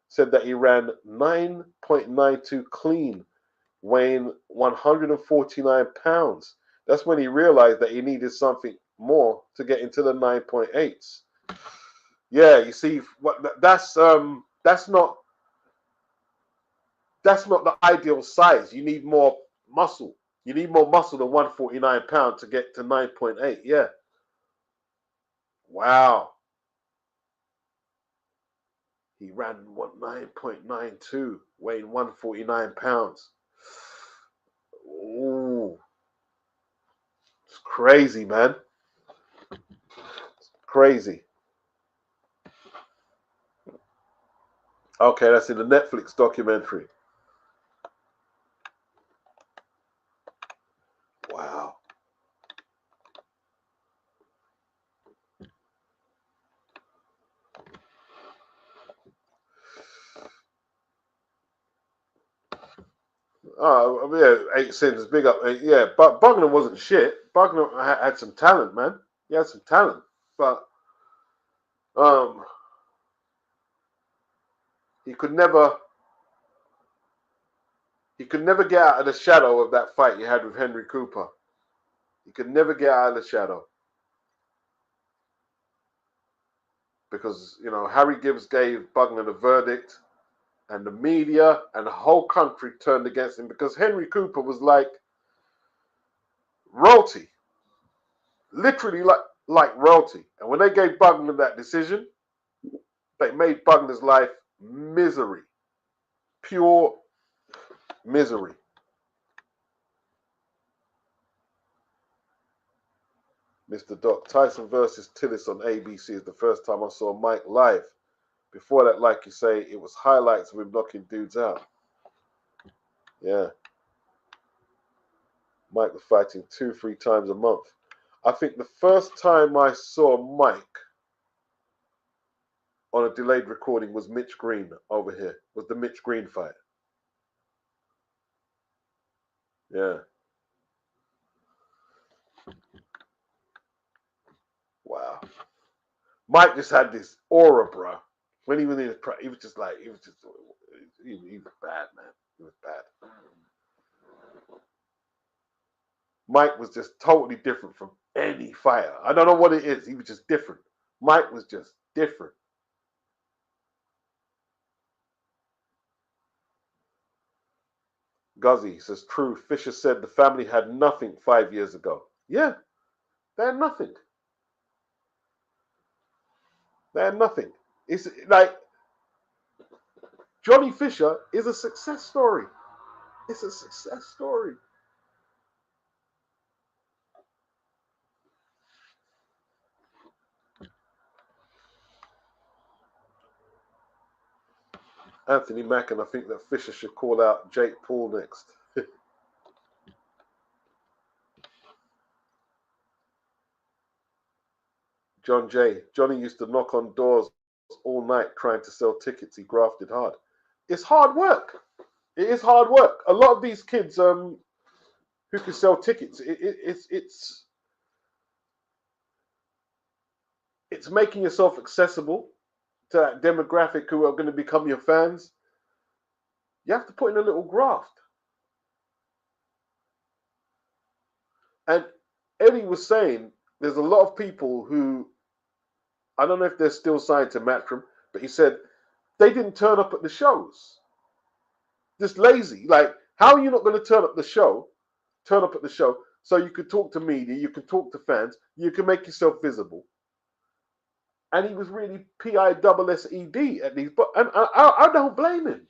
said that he ran 9.92 clean, weighing 149 pounds. That's when he realized that he needed something more to get into the 9.8s. Yeah, you see, that's not the ideal size. You need more muscle. You need more muscle than 149 pounds to get to 9.8. Yeah. Wow. He ran 9.92, weighing 149 pounds. Ooh. It's crazy, man. It's crazy. Okay, that's in the Netflix documentary. Wow. Oh, yeah, 8 cents, big up. Yeah, but Bungler wasn't shit. Bugner had some talent, man. He had some talent, but um, he could never get out of the shadow of that fight he had with Henry Cooper. He could never get out of the shadow because Harry Gibbs gave Bugner the verdict, and the media and the whole country turned against him because Henry Cooper was like royalty, literally like royalty. And when they gave Bugner that decision, they made Bugner's life misery, pure misery. Mr. Doc, Tyson versus Tillis on ABC is the first time I saw Mike live. Before that, like you say, it was highlights of him knocking dudes out. Yeah. Mike was fighting 2-3 times a month. I think the first time I saw Mike on a delayed recording was Mitch Green over here. Was the Mitch Green fight. Yeah. Wow. Mike just had this aura, bro. When he was in his he was just like, he was bad, man. He was bad. Mike was just totally different from any fighter. I don't know what it is. He was just different. Mike was just different. Guzzy says, true. Fisher said the family had nothing 5 years ago. Yeah, they had nothing. They had nothing. It's like Johnny Fisher is a success story. It's a success story. Anthony Mack, and I think that Fisher should call out Jake Paul next. John J. Johnny used to knock on doors all night trying to sell tickets. He grafted hard. It's hard work. It is hard work. A lot of these kids who can sell tickets, it's making yourself accessible to that demographic who are going to become your fans. You have to put in a little graft. And Eddie was saying there's a lot of people who, I don't know if they're still signed to Matchroom, but he said they didn't turn up at the shows. Just lazy. Like, how are you not going to turn up at the show so you can talk to media, you can talk to fans, you can make yourself visible. And he was really PISSED at these, and I don't blame him.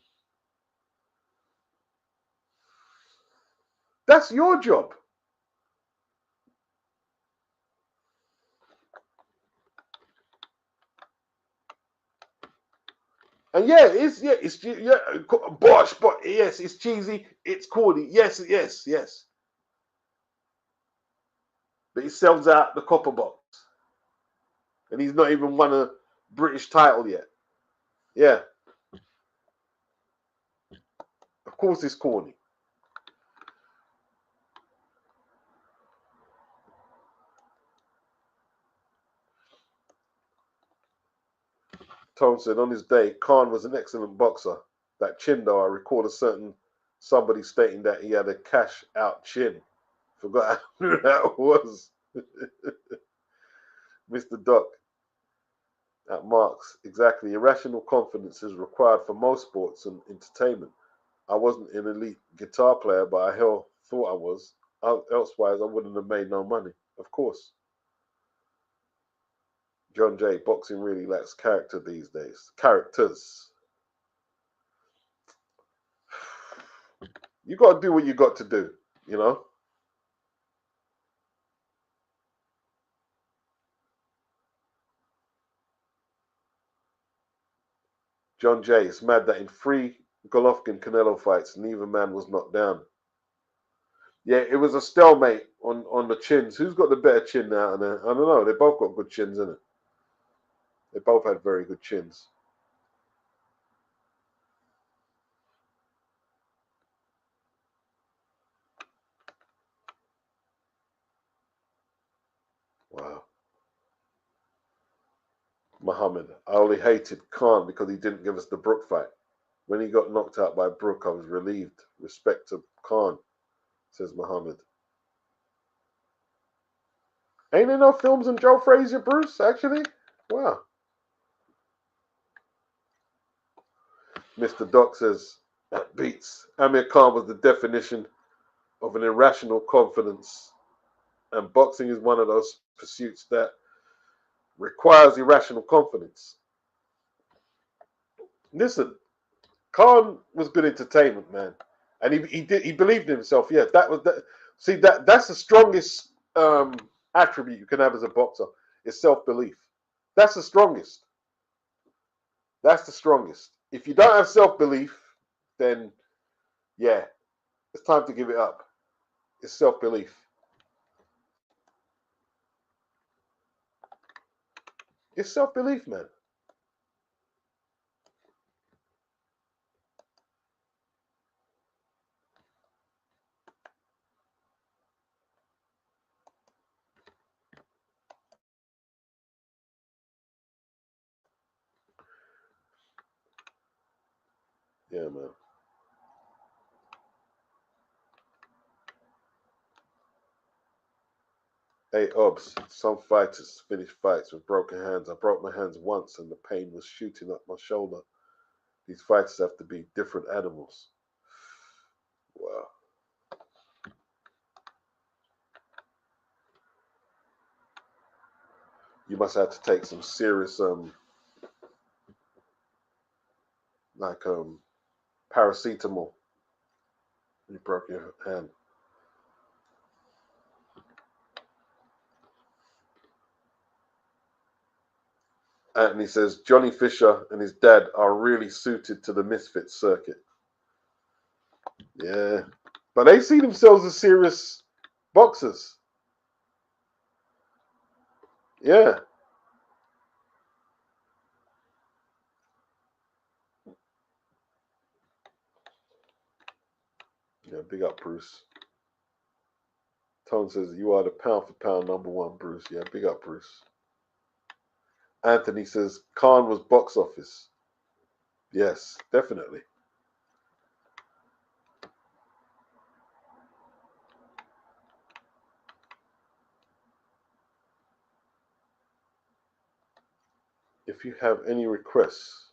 That's your job. And bosh, but yes, it's cheesy, it's corny, yes. But he sells out the copper box. And he's not even won a British title yet. Yeah. Of course it's corny. Tone said on his day, Khan was an excellent boxer. That chin, though, I recall somebody stating that he had a cash out chin. Forgot who that was. Mr. Doc at Marks. Exactly. Irrational confidence is required for most sports and entertainment. I wasn't an elite guitar player, but I thought I was. Elsewise, I wouldn't have made no money. Of course. John J. Boxing really lacks character these days. Characters. You got to do what you got to do, you know? John J. It's mad that in 3 Golovkin-Canelo fights, neither man was knocked down. Yeah, it was a stalemate on the chins. Who's got the better chin now? I don't know. They both got good chins, innit? They both had very good chins. Muhammad, I only hated Khan because he didn't give us the Brook fight. When he got knocked out by Brook, I was relieved. Respect to Khan, says Muhammad. Ain't there no films on Joe Frazier, Bruce, actually? Wow. Mr. Doc says, that beats. Amir Khan was the definition of an irrational confidence. And boxing is one of those pursuits that requires irrational confidence. Listen, Khan was good entertainment, man. And he believed in himself. Yeah, that was that. See, that's the strongest attribute you can have as a boxer is self-belief. That's the strongest. That's the strongest. If you don't have self-belief, then yeah, it's time to give it up. It's self-belief. It's self-belief, man. Yeah, man. Hey, Obs, some fighters finish fights with broken hands. I broke my hands once and the pain was shooting up my shoulder. These fighters have to be different animals. Wow. You must have to take some serious, like paracetamol. You broke your hand. Anthony says Johnny Fisher and his dad are really suited to the misfit circuit. Yeah, but they see themselves as serious boxers. Yeah. Yeah, big up, Bruce. Tone says you are the pound for pound #1, Bruce. Yeah, big up, Bruce. Anthony says Khan was box office. Yes, definitely. If you have any requests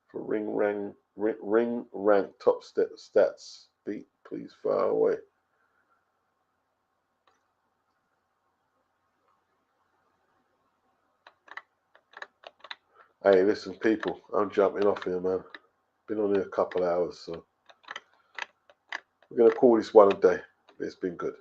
for ring rank top stats, beat, please fire away. Hey, listen, people, I'm jumping off here, man. Been on here a couple of hours, so we're gonna call this one a day. It's been good.